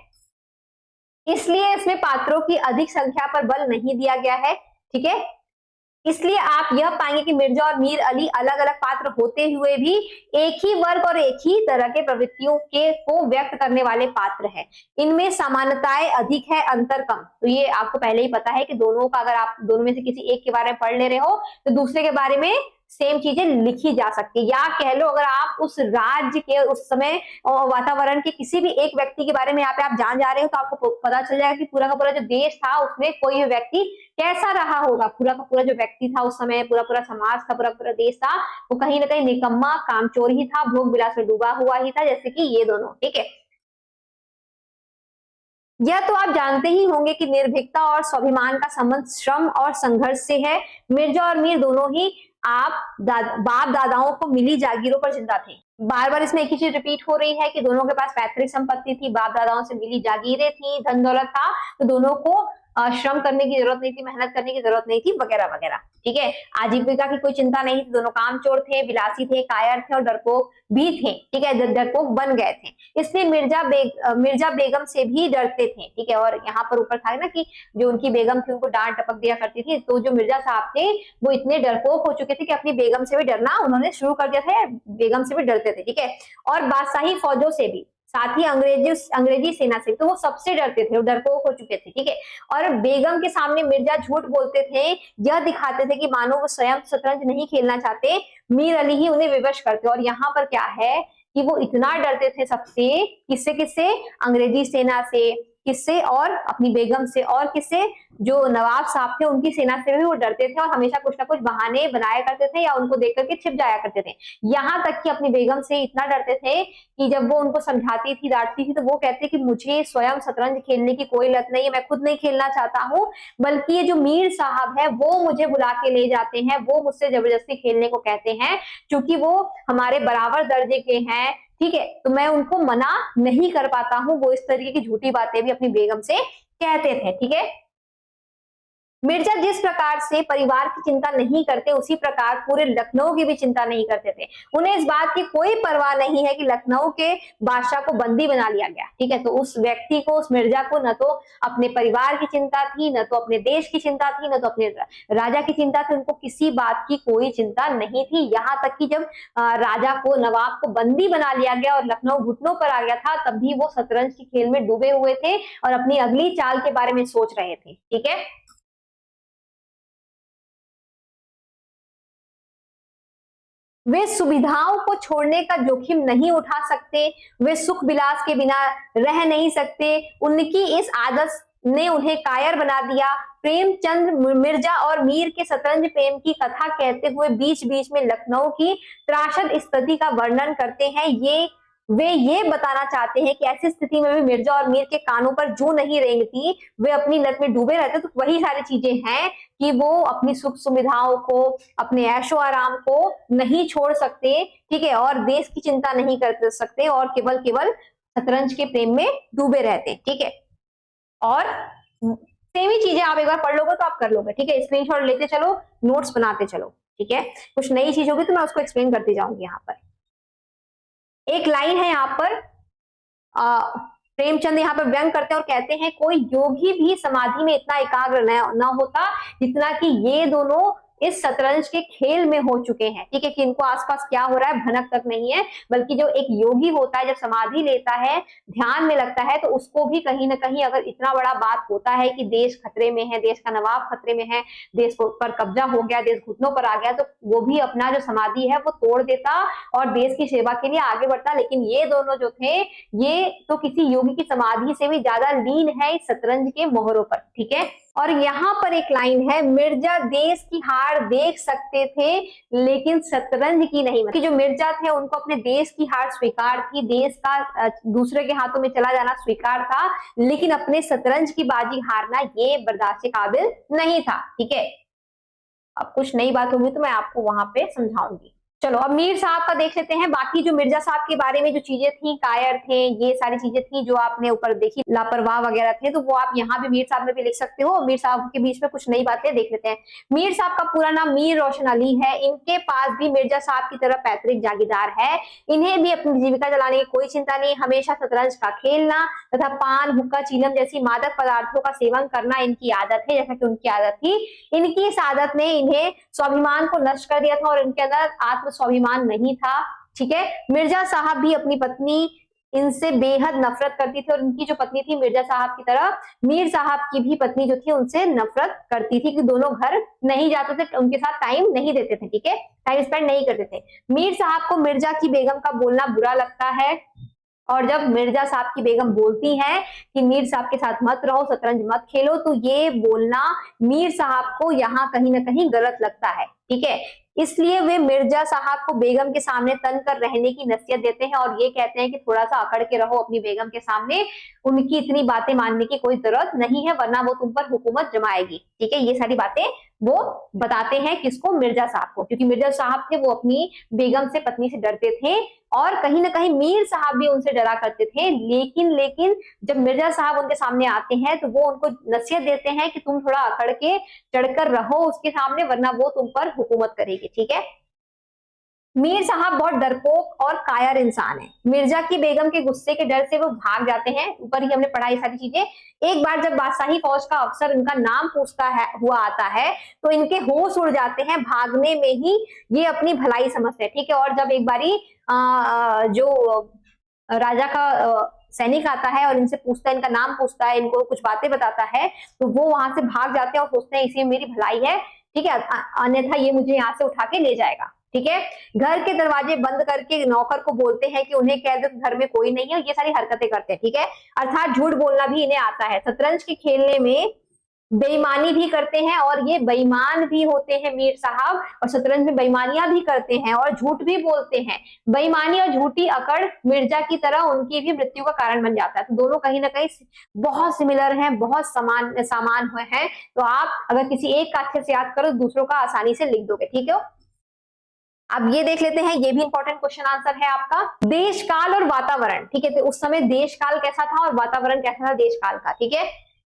इसलिए इसमें पात्रों की अधिक संख्या पर बल नहीं दिया गया है। ठीक है, इसलिए आप यह पाएंगे कि मिर्जा और मीर अली अलग अलग पात्र होते हुए भी एक ही वर्ग और एक ही तरह के प्रवृत्तियों के को व्यक्त करने वाले पात्र हैं। इनमें समानताएं अधिक है, अंतर कम। तो ये आपको पहले ही पता है कि दोनों का, अगर आप दोनों में से किसी एक के बारे में पढ़ ले रहे हो तो दूसरे के बारे में सेम चीजें लिखी जा सकती है। या कह लो, अगर आप उस राज्य के, उस समय वातावरण के किसी भी एक व्यक्ति के बारे में यहाँ पे आप जान जा रहे हो तो आपको पता चल जाएगा कि पूरा का पूरा जो देश था उसमें कोई भी व्यक्ति कैसा रहा होगा। पूरा का पूरा जो व्यक्ति था उस समय, पूरा पूरा समाज था, पूरा पूरा देश था, वो कहीं ना कहीं निकम्मा, कामचोर ही था, भोग विलास में डूबा हुआ ही था, जैसे कि ये दोनों। ठीक है, यह तो आप जानते ही होंगे कि निर्भीकता और स्वाभिमान का संबंध श्रम और संघर्ष से है। मिर्जा और मीर दोनों ही बाप दादाओं को मिली जागीरों पर जिंदा थे। बार बार इसमें एक ही चीज रिपीट हो रही है कि दोनों के पास पैतृक संपत्ति थी, बाप दादाओं से मिली जागीरें थी, धन दौलत था, तो दोनों को श्रम करने की जरूरत नहीं थी, मेहनत करने की जरूरत नहीं थी, वगैरह वगैरह। ठीक है, आजीविका की कोई चिंता नहीं थी, दोनों कामचोर थे, विलासी थे, कायर थे और डरपोक भी थे। ठीक है, डरपोक बन गए थे, इसलिए मिर्जा बेगम से भी डरते थे। ठीक है, और यहाँ पर ऊपर था ना कि जो उनकी बेगम थी उनको डांट टपक दिया करती थी, तो जो मिर्जा साहब थे वो इतने डरपोक हो चुके थे कि अपनी बेगम से भी डरना उन्होंने शुरू कर दिया था, बेगम से भी डरते थे। ठीक है, और बादशाही फौजों से भी, साथ ही अंग्रेजी सेना से, तो वो सबसे डरते थे, वो डरपोक हो चुके थे। ठीक है, और बेगम के सामने मिर्जा झूठ बोलते थे, यह दिखाते थे कि मानो वो स्वयं शतरंज नहीं खेलना चाहते, मीर अली ही उन्हें विवश करते। और यहाँ पर क्या है कि वो इतना डरते थे सबसे, किससे किससे? अंग्रेजी सेना से, किससे? और अपनी बेगम से, और किससे? जो नवाब साहब थे उनकी सेना से भी वो डरते थे और हमेशा कुछ ना कुछ बहाने बनाया करते थे या उनको देख करके छिप जाया करते थे। यहाँ तक कि अपनी बेगम से इतना डरते थे कि जब वो उनको समझाती थी, डांटती थी, तो वो कहते कि मुझे स्वयं शतरंज खेलने की कोई लत नहीं है, मैं खुद नहीं खेलना चाहता हूँ, बल्कि ये जो मीर साहब है वो मुझे बुला के ले जाते हैं, वो मुझसे जबरदस्ती खेलने को कहते हैं, क्योंकि वो हमारे बराबर दर्जे के हैं। ठीक है, तो मैं उनको मना नहीं कर पाता हूँ। वो इस तरीके की झूठी बातें भी अपनी बेगम से कहते थे। ठीक है, मिर्जा जिस प्रकार से परिवार की चिंता नहीं करते, उसी प्रकार पूरे लखनऊ की भी चिंता नहीं करते थे। उन्हें इस बात की कोई परवाह नहीं है कि लखनऊ के बादशाह को बंदी बना लिया गया। ठीक है, तो उस व्यक्ति को, उस मिर्जा को न तो अपने परिवार की चिंता थी, न तो अपने देश की चिंता थी, न तो अपने राजा की चिंता थी, उनको किसी बात की कोई चिंता नहीं थी। यहाँ तक कि जब राजा को, नवाब को बंदी बना लिया गया और लखनऊ घुटनों पर आ गया था, तब भी वो शतरंज के खेल में डूबे हुए थे और अपनी अगली चाल के बारे में सोच रहे थे। ठीक है, वे सुविधाओं को छोड़ने का जोखिम नहीं उठा सकते, वे सुख विलास के बिना रह नहीं सकते, उनकी इस आदत ने उन्हें कायर बना दिया। प्रेमचंद मिर्जा और मीर के शतरंज प्रेम की कथा कहते हुए बीच बीच में लखनऊ की त्रासद स्थिति का वर्णन करते हैं। वे ये बताना चाहते हैं कि ऐसी स्थिति में भी मिर्जा और मीर के कानों पर जूं नहीं रेंगती, वे अपनी लत में डूबे रहते। तो वही सारी चीजें हैं कि वो अपनी सुख सुविधाओं को, अपने ऐशो आराम को नहीं छोड़ सकते। ठीक है, और देश की चिंता नहीं कर सकते और केवल केवल शतरंज के प्रेम में डूबे रहते। ठीक है, और सेम ही चीजें आप एक बार पढ़ लोगे तो आप कर लोगे। ठीक है, स्क्रीनशॉट लेते चलो, नोट्स बनाते चलो। ठीक है, कुछ नई चीज होगी तो मैं उसको एक्सप्लेन करती जाऊंगी। यहाँ पर एक लाइन है, यहाँ पर प्रेमचंद यहाँ पर व्यंग करते हैं और कहते हैं, कोई योगी भी समाधि में इतना एकाग्र न होता जितना कि ये दोनों इस शतरंज के खेल में हो चुके हैं, ठीक है, कि इनको आसपास क्या हो रहा है भनक तक नहीं है, बल्कि जो एक योगी होता है जब समाधि लेता है, ध्यान में लगता है, तो उसको भी कहीं ना कहीं अगर इतना बड़ा बात होता है कि देश खतरे में है, देश का नवाब खतरे में है, देश पर कब्जा हो गया, देश घुटनों पर आ गया, तो वो भी अपना जो समाधि है वो तोड़ देता और देश की सेवा के लिए आगे बढ़ता। लेकिन ये दोनों जो थे, ये तो किसी योगी की समाधि से भी ज्यादा लीन है इस शतरंज के मोहरों पर, ठीक है। और यहाँ पर एक लाइन है, मिर्जा देश की हार देख सकते थे लेकिन शतरंज की नहीं। कि जो मिर्जा थे उनको अपने देश की हार स्वीकार थी, देश का दूसरे के हाथों में चला जाना स्वीकार था, लेकिन अपने शतरंज की बाजी हारना ये बर्दाश्त के काबिल नहीं था, ठीक है। अब कुछ नई बात होगी तो मैं आपको वहां पे समझाऊंगी। चलो अब मीर साहब का देख लेते हैं। बाकी जो मिर्जा साहब के बारे में जो चीजें थी, कायर थे, ये सारी चीजें थी जो आपने ऊपर देखी, लापरवाह वगैरह थे, तो वो आप यहाँ भी मीर साहब में भी लिख सकते हो। मीर साहब के बीच में कुछ नई बातें देख लेते हैं। मीर साहब का पूरा नाम मीर रोशन अली है। इनके पास भी मिर्जा साहब की तरह पैतृक जागीरदार है। इन्हें भी अपनी जीविका चलाने की कोई चिंता नहीं। हमेशा शतरंज का खेलना तथा पान, हुक्का, चीलम जैसी मादक पदार्थों का सेवन करना इनकी आदत है, जैसा कि उनकी आदत थी। इनकी इस आदत ने इन्हें स्वाभिमान को नष्ट कर दिया था और इनके अंदर आत्म स्वाभिमान नहीं था, ठीक है। मिर्जा साहब भी अपनी पत्नी इनसे बेहद नफरत करती थी और इनकी जो पत्नी थी मिर्जा साहब की तरह मीर साहब की भी पत्नी जो थी उनसे नफरत करती थी, कि दोनों घर नहीं जाते थे, उनके साथ टाइम नहीं देते थे, ठीक है, टाइम स्पेंड नहीं करते थे। मीर साहब को मिर्जा की बेगम का बोलना बुरा लगता है और जब मिर्जा साहब की बेगम बोलती हैं कि मीर साहब के साथ मत रहो, शतरंज मत खेलो, तो ये बोलना मीर साहब को यहाँ कहीं ना कहीं गलत लगता है, ठीक है। इसलिए वे मिर्जा साहब को बेगम के सामने तन कर रहने की नसीहत देते हैं और ये कहते हैं कि थोड़ा सा अकड़ के रहो अपनी बेगम के सामने, उनकी इतनी बातें मानने की कोई जरूरत नहीं है वरना वो तुम पर हुकूमत जमाएगी, ठीक है। ये सारी बातें वो बताते हैं किसको, मिर्जा साहब को, क्योंकि मिर्जा साहब थे वो अपनी बेगम से, पत्नी से डरते थे और कहीं ना कहीं मीर साहब भी उनसे डरा करते थे। लेकिन जब मिर्जा साहब उनके सामने आते हैं तो वो उनको नसीहत देते हैं कि तुम थोड़ा अकड़ के चढ़कर रहो उसके सामने वरना वो तुम पर हुकूमत करेगी, ठीक है। मीर साहब बहुत डरपोक और कायर इंसान है। मिर्जा की बेगम के गुस्से के डर से वो भाग जाते हैं। ऊपर ही हमने पढ़ा ये सारी चीजें। एक बार जब बादशाही फौज का अफसर इनका नाम पूछता है हुआ आता है तो इनके होश उड़ जाते हैं, भागने में ही ये अपनी भलाई समझते हैं, ठीक है। और जब एक बारी जो राजा का सैनिक आता है और इनसे पूछता है, इनका नाम पूछता है, इनको कुछ बातें बताता है, तो वो वहां से भाग जाते हैं और सोचते हैं इसी में मेरी भलाई है, ठीक है, अन्यथा ये मुझे यहाँ से उठा के ले जाएगा, ठीक है। घर के दरवाजे बंद करके नौकर को बोलते हैं कि उन्हें कह दो घर में कोई नहीं है, ये सारी हरकतें करते हैं, ठीक है। अर्थात झूठ बोलना भी इन्हें आता है। शतरंज के खेलने में बेईमानी भी करते हैं और ये बेईमान भी होते हैं मीर साहब, और शतरंज में बेईमानियां भी करते हैं और झूठ भी बोलते हैं। बेईमानी और झूठी अकड़ मिर्जा की तरह उनकी भी मृत्यु का कारण बन जाता है। तो दोनों कहीं ना कहीं बहुत सिमिलर हैं, बहुत समान हुए हैं। तो आप अगर किसी एक का अच्छे से याद करो दूसरों का आसानी से लिख दोगे, ठीक है। अब ये देख लेते हैं, ये भी इंपॉर्टेंट क्वेश्चन आंसर है आपका। देश काल और वातावरण, ठीक है, तो उस समय देश काल कैसा था और वातावरण कैसा था देश काल का, ठीक है।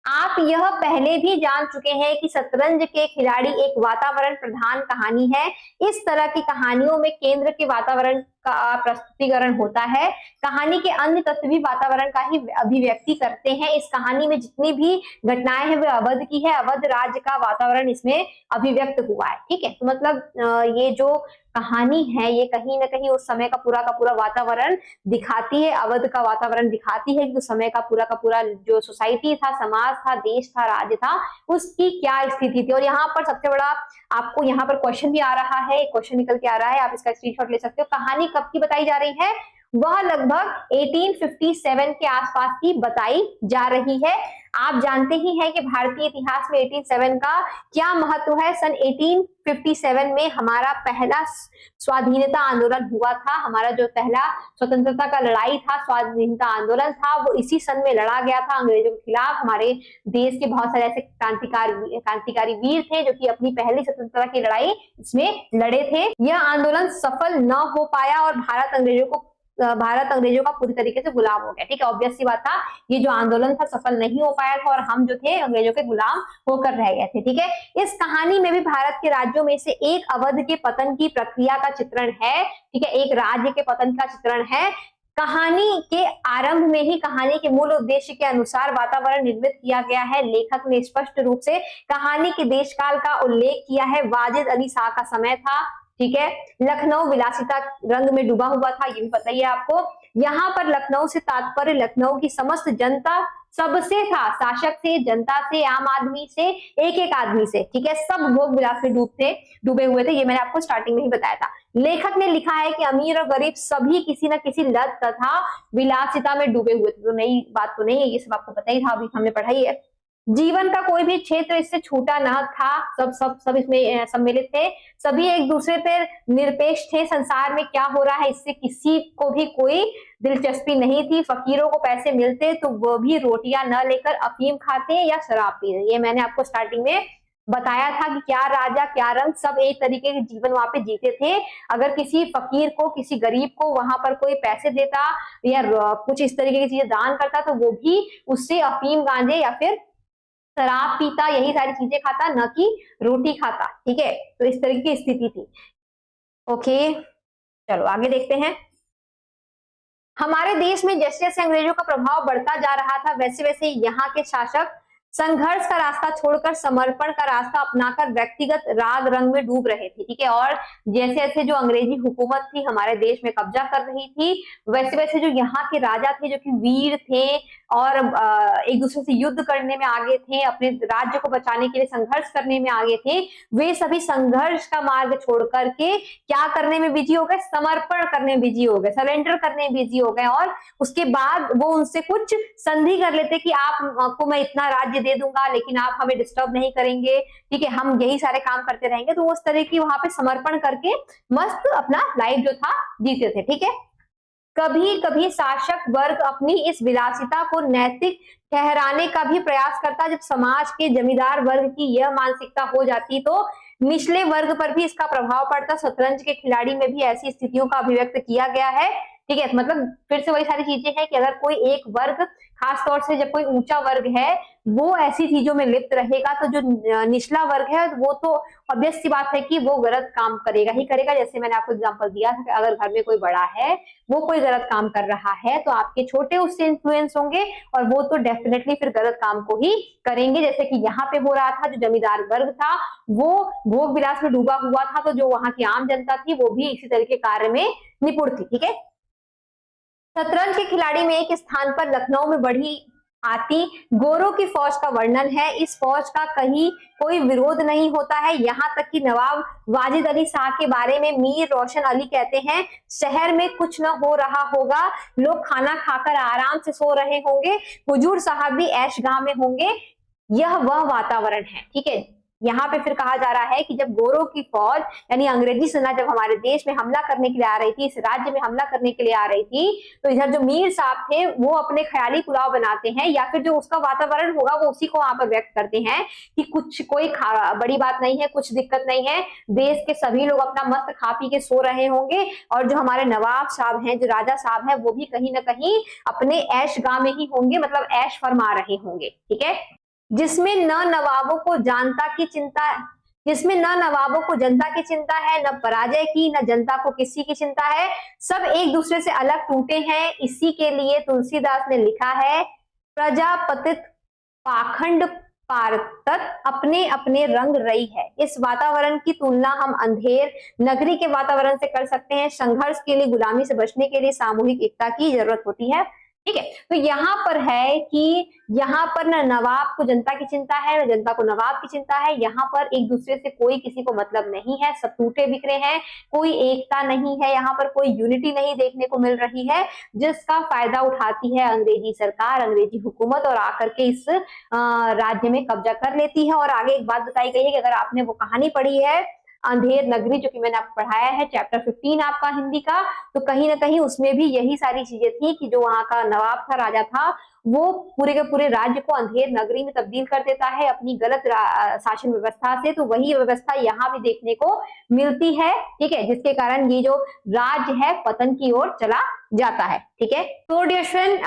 आप यह पहले भी जान चुके हैं कि शतरंज के खिलाड़ी एक वातावरण प्रधान कहानी है। इस तरह की कहानियों में केंद्र के वातावरण का प्रस्तुतिकरण होता है। कहानी के अन्य तत्व भी वातावरण का ही अभिव्यक्ति करते हैं। इस कहानी में जितनी भी घटनाएं हैं वे अवध की है, अवध राज्य का वातावरण इसमें अभिव्यक्त हुआ है, ठीक है। तो मतलब ये जो कहानी है ये कहीं ना कहीं उस समय का पूरा वातावरण दिखाती है, अवध का वातावरण दिखाती है कि उस समय का पूरा जो सोसाइटी था, समाज था, देश था, राज्य था, उसकी क्या स्थिति थी। और यहाँ पर सबसे बड़ा आपको यहाँ पर क्वेश्चन भी आ रहा है, क्वेश्चन निकल के आ रहा है, आप इसका स्क्रीनशॉट ले सकते हो। कहानी कब की बताई जा रही है? वह लगभग 1857 के आसपास की बताई जा रही है। आप जानते ही हैं कि भारतीय इतिहास में 1857 का क्या महत्व है। सन 1857 में हमारा पहला स्वाधीनता आंदोलन हुआ था। हमारा जो पहला स्वतंत्रता का लड़ाई था, स्वाधीनता आंदोलन था, वो इसी सन में लड़ा गया था अंग्रेजों के खिलाफ। हमारे देश के बहुत सारे ऐसे क्रांतिकारी वीर थे जो कि अपनी पहली स्वतंत्रता की लड़ाई इसमें लड़े थे। यह आंदोलन सफल न हो पाया और भारत अंग्रेजों का पूरी तरीके से गुलाम हो गया, ठीक है। ऑब्वियस सी बात था, ये जो आंदोलन था सफल नहीं हो पाया था और हम जो थे अंग्रेजों के गुलाम होकर रह गए थे, ठीक है। इस कहानी में भी भारत के राज्यों में से एक अवध के पतन की प्रक्रिया का चित्रण है, ठीक है, एक राज्य के पतन का चित्रण है। कहानी के आरंभ में ही कहानी के मूल उद्देश्य के अनुसार वातावरण निर्मित किया गया है। लेखक ने स्पष्ट रूप से कहानी के देशकाल का उल्लेख किया है। वाजिद अली शाह का समय था, ठीक है। लखनऊ विलासिता रंग में डूबा हुआ था, ये भी पता ही है आपको। यहाँ पर लखनऊ से तात्पर्य लखनऊ की समस्त जनता सबसे था, शासक से, जनता से, आम आदमी से, एक एक आदमी से, ठीक है। सब भोग विलास में डूबे हुए थे, ये मैंने आपको स्टार्टिंग में ही बताया था। लेखक ने लिखा है कि अमीर और गरीब सभी किसी न किसी लत तथा विलासिता में डूबे हुए थे। तो नई बात तो नहीं है, ये सब आपको पता ही था, अभी हमने पढ़ाई है। जीवन का कोई भी क्षेत्र इससे छूटा न था, सब इसमें सम्मिलित थे। सभी एक दूसरे पर निरपेक्ष थे। संसार में क्या हो रहा है इससे किसी को भी कोई दिलचस्पी नहीं थी। फकीरों को पैसे मिलते तो वो भी रोटियां न लेकर अफीम खाते या शराब पीते। ये मैंने आपको स्टार्टिंग में बताया था कि क्या राजा क्या रंग, सब एक तरीके के जीवन वहां पे जीते थे। अगर किसी फकीर को, किसी गरीब को वहां पर कोई पैसे देता या कुछ इस तरीके की चीजें दान करता तो वो भी उससे अफीम गांजे या फिर शराब पीता, यही सारी चीजें खाता, न कि रोटी खाता, ठीक है। तो इस तरह की स्थिति थी। ओके, चलो आगे देखते हैं। हमारे देश में जैसे जैसे अंग्रेजों का प्रभाव बढ़ता जा रहा था वैसे वैसे यहाँ के शासक संघर्ष का रास्ता छोड़कर समर्पण का रास्ता अपनाकर व्यक्तिगत राग रंग में डूब रहे थे, ठीक है। और जैसे जैसे जो अंग्रेजी हुकूमत थी हमारे देश में कब्जा कर रही थी, वैसे वैसे जो यहाँ के राजा थे जो कि वीर थे और एक दूसरे से युद्ध करने में आगे थे, अपने राज्य को बचाने के लिए संघर्ष करने में आगे थे, वे सभी संघर्ष का मार्ग छोड़ करके क्या करने में बिजी हो गए, समर्पण करने में बिजी हो गए, सरेंडर करने में बिजी हो गए। और उसके बाद वो उनसे कुछ संधि कर लेते कि आपको मैं इतना राज्य दे दूंगा लेकिन आप हमें डिस्टर्ब नहीं करेंगे, ठीक है, हम यही सारे काम करते रहेंगे। तो उस तरह की वहां पे समर्पण करके मस्त अपना लाइफ जो था जीते थे, ठीक है। कभी कभी शासक वर्ग अपनी इस विलासिता को नैतिक ठहराने का भी प्रयास करता। जब समाज के जमींदार वर्ग की यह मानसिकता हो जाती तो निचले वर्ग पर भी इसका प्रभाव पड़ता। शतरंज के खिलाड़ी में भी ऐसी स्थितियों का अभिव्यक्त किया गया है, ठीक है। मतलब फिर से वही सारी चीजें हैं कि अगर कोई एक वर्ग, खास तौर से जब कोई ऊंचा वर्ग है वो ऐसी चीजों में लिप्त रहेगा तो जो निचला वर्ग है वो तो ऑब्वियस सी बात है कि वो गलत काम करेगा ही करेगा। जैसे मैंने आपको एग्जांपल दिया था कि अगर घर में कोई बड़ा है वो कोई गलत काम कर रहा है तो आपके छोटे उससे इन्फ्लुएंस होंगे और वो तो डेफिनेटली फिर गलत काम को ही करेंगे। जैसे कि यहाँ पे हो रहा था, जो जमींदार वर्ग था वो भोग विलास में डूबा हुआ था, तो जो वहां की आम जनता थी वो भी इसी तरह के कार्य में निपुण थी, ठीक है। शतरंज के खिलाड़ी में एक स्थान पर लखनऊ में बढ़ी आती गोरों की फौज का वर्णन है। इस फौज का कहीं कोई विरोध नहीं होता है। यहाँ तक कि नवाब वाजिद अली शाह के बारे में मीर रोशन अली कहते हैं, शहर में कुछ न हो रहा होगा, लोग खाना खाकर आराम से सो रहे होंगे, हुजूर साहब भी ऐशगाह में होंगे, यह वह वातावरण है, ठीक है। यहाँ पे फिर कहा जा रहा है कि जब गोरों की फौज यानी अंग्रेजी सेना जब हमारे देश में हमला करने के लिए आ रही थी, इस राज्य में हमला करने के लिए आ रही थी, तो इधर जो मीर साहब थे वो अपने ख्याली पुलाव बनाते हैं या फिर जो उसका वातावरण होगा वो उसी को वहां पर व्यक्त करते हैं कि कुछ कोई बड़ी बात नहीं है, कुछ दिक्कत नहीं है, देश के सभी लोग अपना मस्त खा पी के सो रहे होंगे और जो हमारे नवाब साहब हैं, जो राजा साहब हैं, वो भी कहीं ना कहीं अपने ऐशगाह में ही होंगे, मतलब ऐश फरमा रहे होंगे, ठीक है। जिसमें न नवाबों को जनता की चिंता है, न पराजय की, न जनता को किसी की चिंता है, सब एक दूसरे से अलग टूटे हैं। इसी के लिए तुलसीदास ने लिखा है, प्रजापतित पाखंड पारतत अपने अपने रंग रही है। इस वातावरण की तुलना हम अंधेर नगरी के वातावरण से कर सकते हैं। संघर्ष के लिए, गुलामी से बचने के लिए सामूहिक एकता की जरूरत होती है, ठीक है। तो यहाँ पर है कि यहाँ पर न नवाब को जनता की चिंता है, न जनता को नवाब की चिंता है। यहाँ पर एक दूसरे से कोई किसी को मतलब नहीं है, सब टूटे बिखरे हैं, कोई एकता नहीं है, यहाँ पर कोई यूनिटी नहीं देखने को मिल रही है, जिसका फायदा उठाती है अंग्रेजी सरकार, अंग्रेजी हुकूमत और आकर के इस राज्य में कब्जा कर लेती है। और आगे एक बात बताई गई है कि अगर आपने वो कहानी पढ़ी है अंधेर नगरी, जो कि मैंने आपको पढ़ाया है चैप्टर 15 आपका हिंदी का, तो कहीं ना कहीं उसमें भी यही सारी चीजें थी कि जो वहां का नवाब था, राजा था, वो पूरे के पूरे राज्य को अंधेर नगरी में तब्दील कर देता है अपनी गलत शासन व्यवस्था से। तो वही व्यवस्था यहाँ भी देखने को मिलती है, ठीक है, जिसके कारण ये जो राज्य है पतन की ओर चला जाता है। ठीक है, तो डियर स्टूडेंट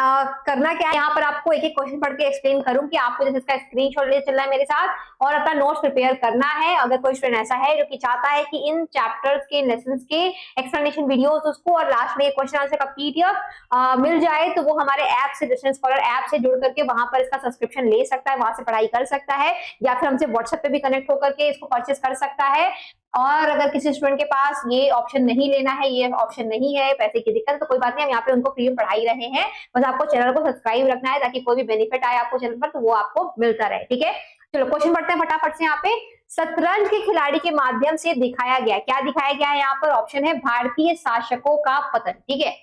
करना क्या है, यहाँ पर आपको एक एक क्वेश्चन पढ़ के एक्सप्लेन करूं कि आपको जैसे इसका स्क्रीनशॉट ले चलना है मेरे साथ और अपना नोट्स प्रिपेयर करना है। अगर कोई स्टूडेंट ऐसा है जो कि चाहता है कि इन चैप्टर्स के लेसन्स के एक्सप्लेनेशन वीडियोस उसको और लास्ट में क्वेश्चन आंसर का पीडीएफ मिल जाए, तो वो हमारे ऐप से, डिस्टेंस स्कॉलर ऐप से जुड़ करके वहां पर इसका सब्सक्रिप्शन ले सकता है, वहां से पढ़ाई कर सकता है, या फिर हमसे व्हाट्सएप पे भी कनेक्ट होकर के इसको परचेस कर सकता है। और अगर किसी स्टूडेंट के पास ये ऑप्शन नहीं लेना है, ये ऑप्शन नहीं है, पैसे की दिक्कत, तो कोई बात नहीं, हम यहाँ पे उनको फ्री में पढ़ाई रहे हैं। बस आपको चैनल को सब्सक्राइब रखना है ताकि कोई भी बेनिफिट आए आपको चैनल पर तो वो आपको मिलता रहे। ठीक है, चलो क्वेश्चन पढ़ते हैं फटाफट से। यहाँ पे शतरंज के खिलाड़ी के माध्यम से दिखाया गया, क्या दिखाया गया है यहाँ पर? ऑप्शन है भारतीय शासकों का पतन। ठीक है,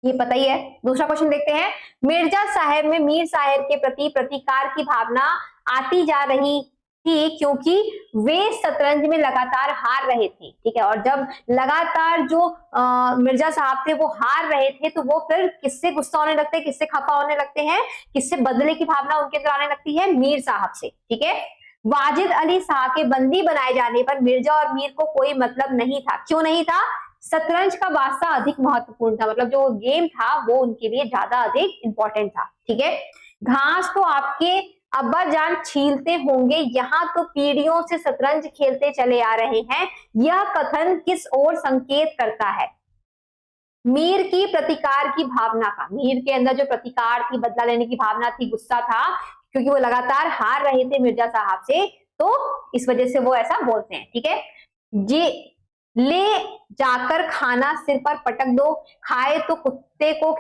ये पता ही है। दूसरा क्वेश्चन देखते हैं, मिर्जा साहब में मीर साहब के प्रति प्रतिकार की भावना आती जा रही थी क्योंकि वे शतरंज में लगातार हार रहे थे। ठीक है, और जब लगातार जो मिर्जा साहब थे वो हार रहे थे तो वो फिर किससे गुस्सा होने लगते हैं, किससे खफा होने लगते हैं, किससे बदले की भावना उनके अंदर आने लगती है? मीर साहब से। ठीक है, वाजिद अली शाह के बंदी बनाए जाने पर मिर्जा और मीर को कोई मतलब नहीं था। क्यों नहीं था? शतरंज का वास्ता अधिक महत्वपूर्ण था, मतलब जो गेम था वो उनके लिए ज्यादा अधिक इंपॉर्टेंट था। ठीक है, घास तो आपके अब्बा जान छीलते होंगे, यहाँ तो पीढ़ियों से शतरंज खेलते चले आ रहे हैं, यह कथन किस ओर संकेत करता है? मीर की प्रतिकार की भावना का। मीर के अंदर जो प्रतिकार थी, बदला लेने की भावना थी, गुस्सा था, क्योंकि वो लगातार हार रहे थे मिर्जा साहब से, तो इस वजह से वो ऐसा बोलते हैं। ठीक है, जी, ले जाकर खाना सिर पर पटक दो, खाए तो कुत्ते को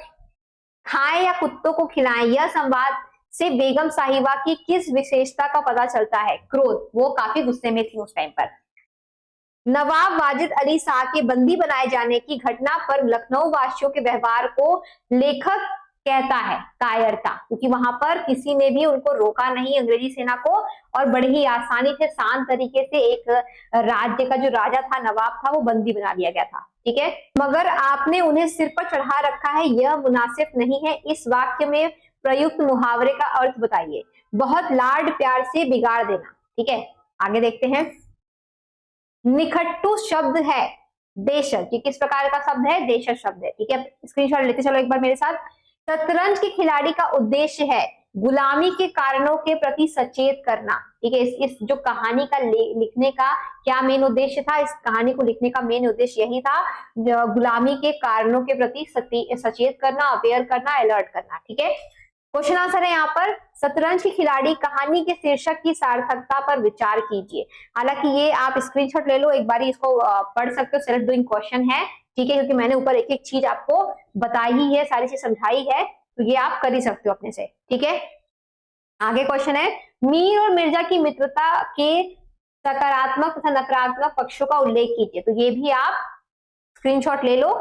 खाए या कुत्तों को खिलाएं, यह संवाद से बेगम साहिबा की किस विशेषता का पता चलता है? क्रोध, वो काफी गुस्से में थी उस टाइम पर। नवाब वाजिद अली शाह के बंदी बनाए जाने की घटना पर लखनऊ वासियों के व्यवहार को लेखक कहता है कायरता, क्योंकि वहां पर किसी ने भी उनको रोका नहीं, अंग्रेजी सेना को, और बड़ी ही आसानी से, शांत तरीके से एक राज्य का जो राजा था, नवाब था, वो बंदी बना लिया गया था। ठीक है, मगर आपने उन्हें सिर पर चढ़ा रखा है, यह मुनासिब नहीं है। इस वाक्य में प्रयुक्त मुहावरे का अर्थ बताइए। बहुत लाड प्यार से बिगाड़ देना। ठीक है, आगे देखते हैं। निखट्टू शब्द है देशज, ये किस प्रकार का शब्द है? देशज शब्द है। ठीक है, स्क्रीनशॉट लेते चलो एक बार मेरे साथ। शतरंज के खिलाड़ी का उद्देश्य है गुलामी के कारणों के प्रति सचेत करना। ठीक है, इस जो कहानी का लिखने का क्या मेन उद्देश्य था? इस कहानी को लिखने का मेन उद्देश्य यही था, गुलामी के कारणों के प्रति सचेत करना, अवेयर करना, अलर्ट करना। ठीक है, क्वेश्चन आंसर है यहाँ पर, शतरंज की खिलाड़ी कहानी के शीर्षक की सार्थकता पर विचार कीजिए। हालांकि ये आप स्क्रीनशॉट ले लो, एक बार इसको पढ़ सकते हो, सेल्फ डूइंग क्वेश्चन है। ठीक है, क्योंकि मैंने ऊपर एक एक चीज आपको बताई ही है, सारी चीज समझाई है, तो ये आप कर ही सकते हो अपने से। ठीक है, आगे क्वेश्चन है, मीर और मिर्जा की मित्रता के सकारात्मक तथा नकारात्मक पक्षों का उल्लेख कीजिए। तो ये भी आप स्क्रीनशॉट ले लो।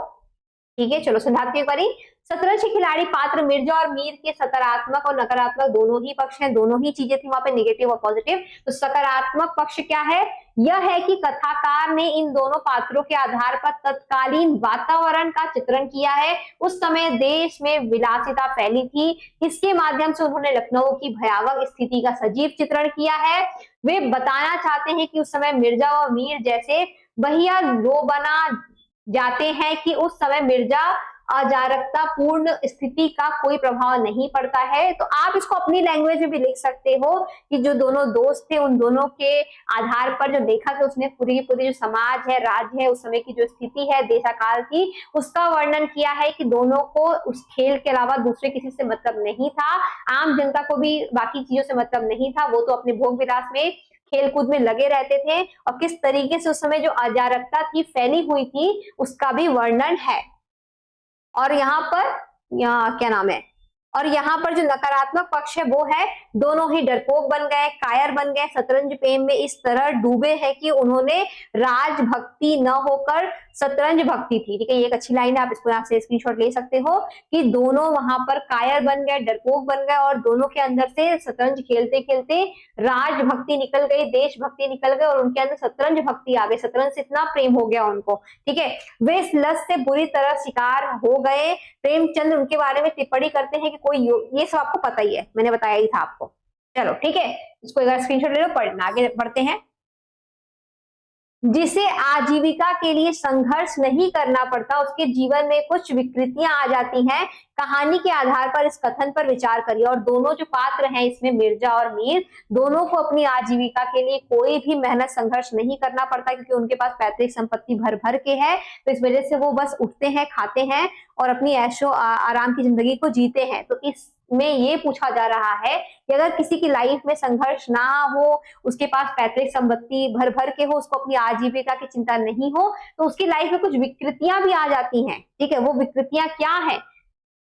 ठीक है, चलो समझाती हूँ करी। शतरंज के खिलाड़ी पात्र मिर्जा और मीर के सकारात्मक और नकारात्मक दोनों ही पक्ष हैं, दोनों ही चीजें थी वहां पे, नेगेटिव और पॉजिटिव। तो सकारात्मक पक्ष क्या है? यह है कि कथाकार ने इन दोनों पात्रों के आधार पर तत्कालीन वातावरण का चित्रण किया है। उस समय देश में विलासिता फैली थी, इसके माध्यम से उन्होंने लखनऊ की भयावह स्थिति का सजीव चित्रण किया है। वे बताना चाहते हैं कि उस समय मिर्जा और मीर जैसे बहिया लो बना जाते हैं कि उस समय मिर्जा अजारकता पूर्ण स्थिति का कोई प्रभाव नहीं पड़ता है। तो आप इसको अपनी लैंग्वेज में भी लिख सकते हो कि जो दोनों दोस्त थे उन दोनों के आधार पर जो देखा कि उसने पूरी जो समाज है, राज्य है, उस समय की जो स्थिति है, देशाकाल की, उसका वर्णन किया है कि दोनों को उस खेल के अलावा दूसरे किसी से मतलब नहीं था, आम जनता को भी बाकी चीजों से मतलब नहीं था, वो तो अपने भोग विलास में, खेल कूद में लगे रहते थे, और किस तरीके से उस समय जो अजारकता थी, फैली हुई थी, उसका भी वर्णन है। और यहाँ पर क्या नाम है, और यहाँ पर जो नकारात्मक पक्ष है वो है दोनों ही डरपोक बन गए, कायर बन गए, शतरंज प्रेम में इस तरह डूबे हैं कि उन्होंने राजभक्ति न होकर शतरंज भक्ति थी। ठीक है, ये एक अच्छी लाइन है, आप इसको यहाँ से स्क्रीनशॉट ले सकते हो कि दोनों वहां पर कायर बन गए, डरपोक बन गए, और दोनों के अंदर से शतरंज खेलते खेलते राजभक्ति निकल गई, देशभक्ति निकल गई, और उनके अंदर शतरंज भक्ति आ गई, शतरंज से इतना प्रेम हो गया उनको। ठीक है, वे इस लत से बुरी तरह शिकार हो गए। प्रेमचंद उनके बारे में टिप्पणी करते हैं कि कोई ये सब आपको पता ही है, मैंने बताया ही था आपको। चलो ठीक है, इसको एक स्क्रीनशॉट ले लो, पढ़ना, आगे बढ़ते हैं। जिसे आजीविका के लिए संघर्ष नहीं करना पड़ता, उसके जीवन में कुछ विकृतियां आ जाती हैं। कहानी के आधार पर इस कथन पर विचार करिए। और दोनों जो पात्र हैं इसमें, मिर्जा और मीर, दोनों को अपनी आजीविका के लिए कोई भी मेहनत संघर्ष नहीं करना पड़ता, क्योंकि उनके पास पैतृक संपत्ति भर भर के है। तो इस वजह से वो बस उठते हैं, खाते हैं और अपनी ऐशो आराम की जिंदगी को जीते हैं। तो इसमें ये पूछा जा रहा है कि अगर किसी की लाइफ में संघर्ष ना हो, उसके पास पैतृक संपत्ति भर भर के हो, उसको अपनी आजीविका की चिंता नहीं हो, तो उसकी लाइफ में कुछ विकृतियां भी आ जाती हैं। ठीक है, वो विकृतियां क्या है?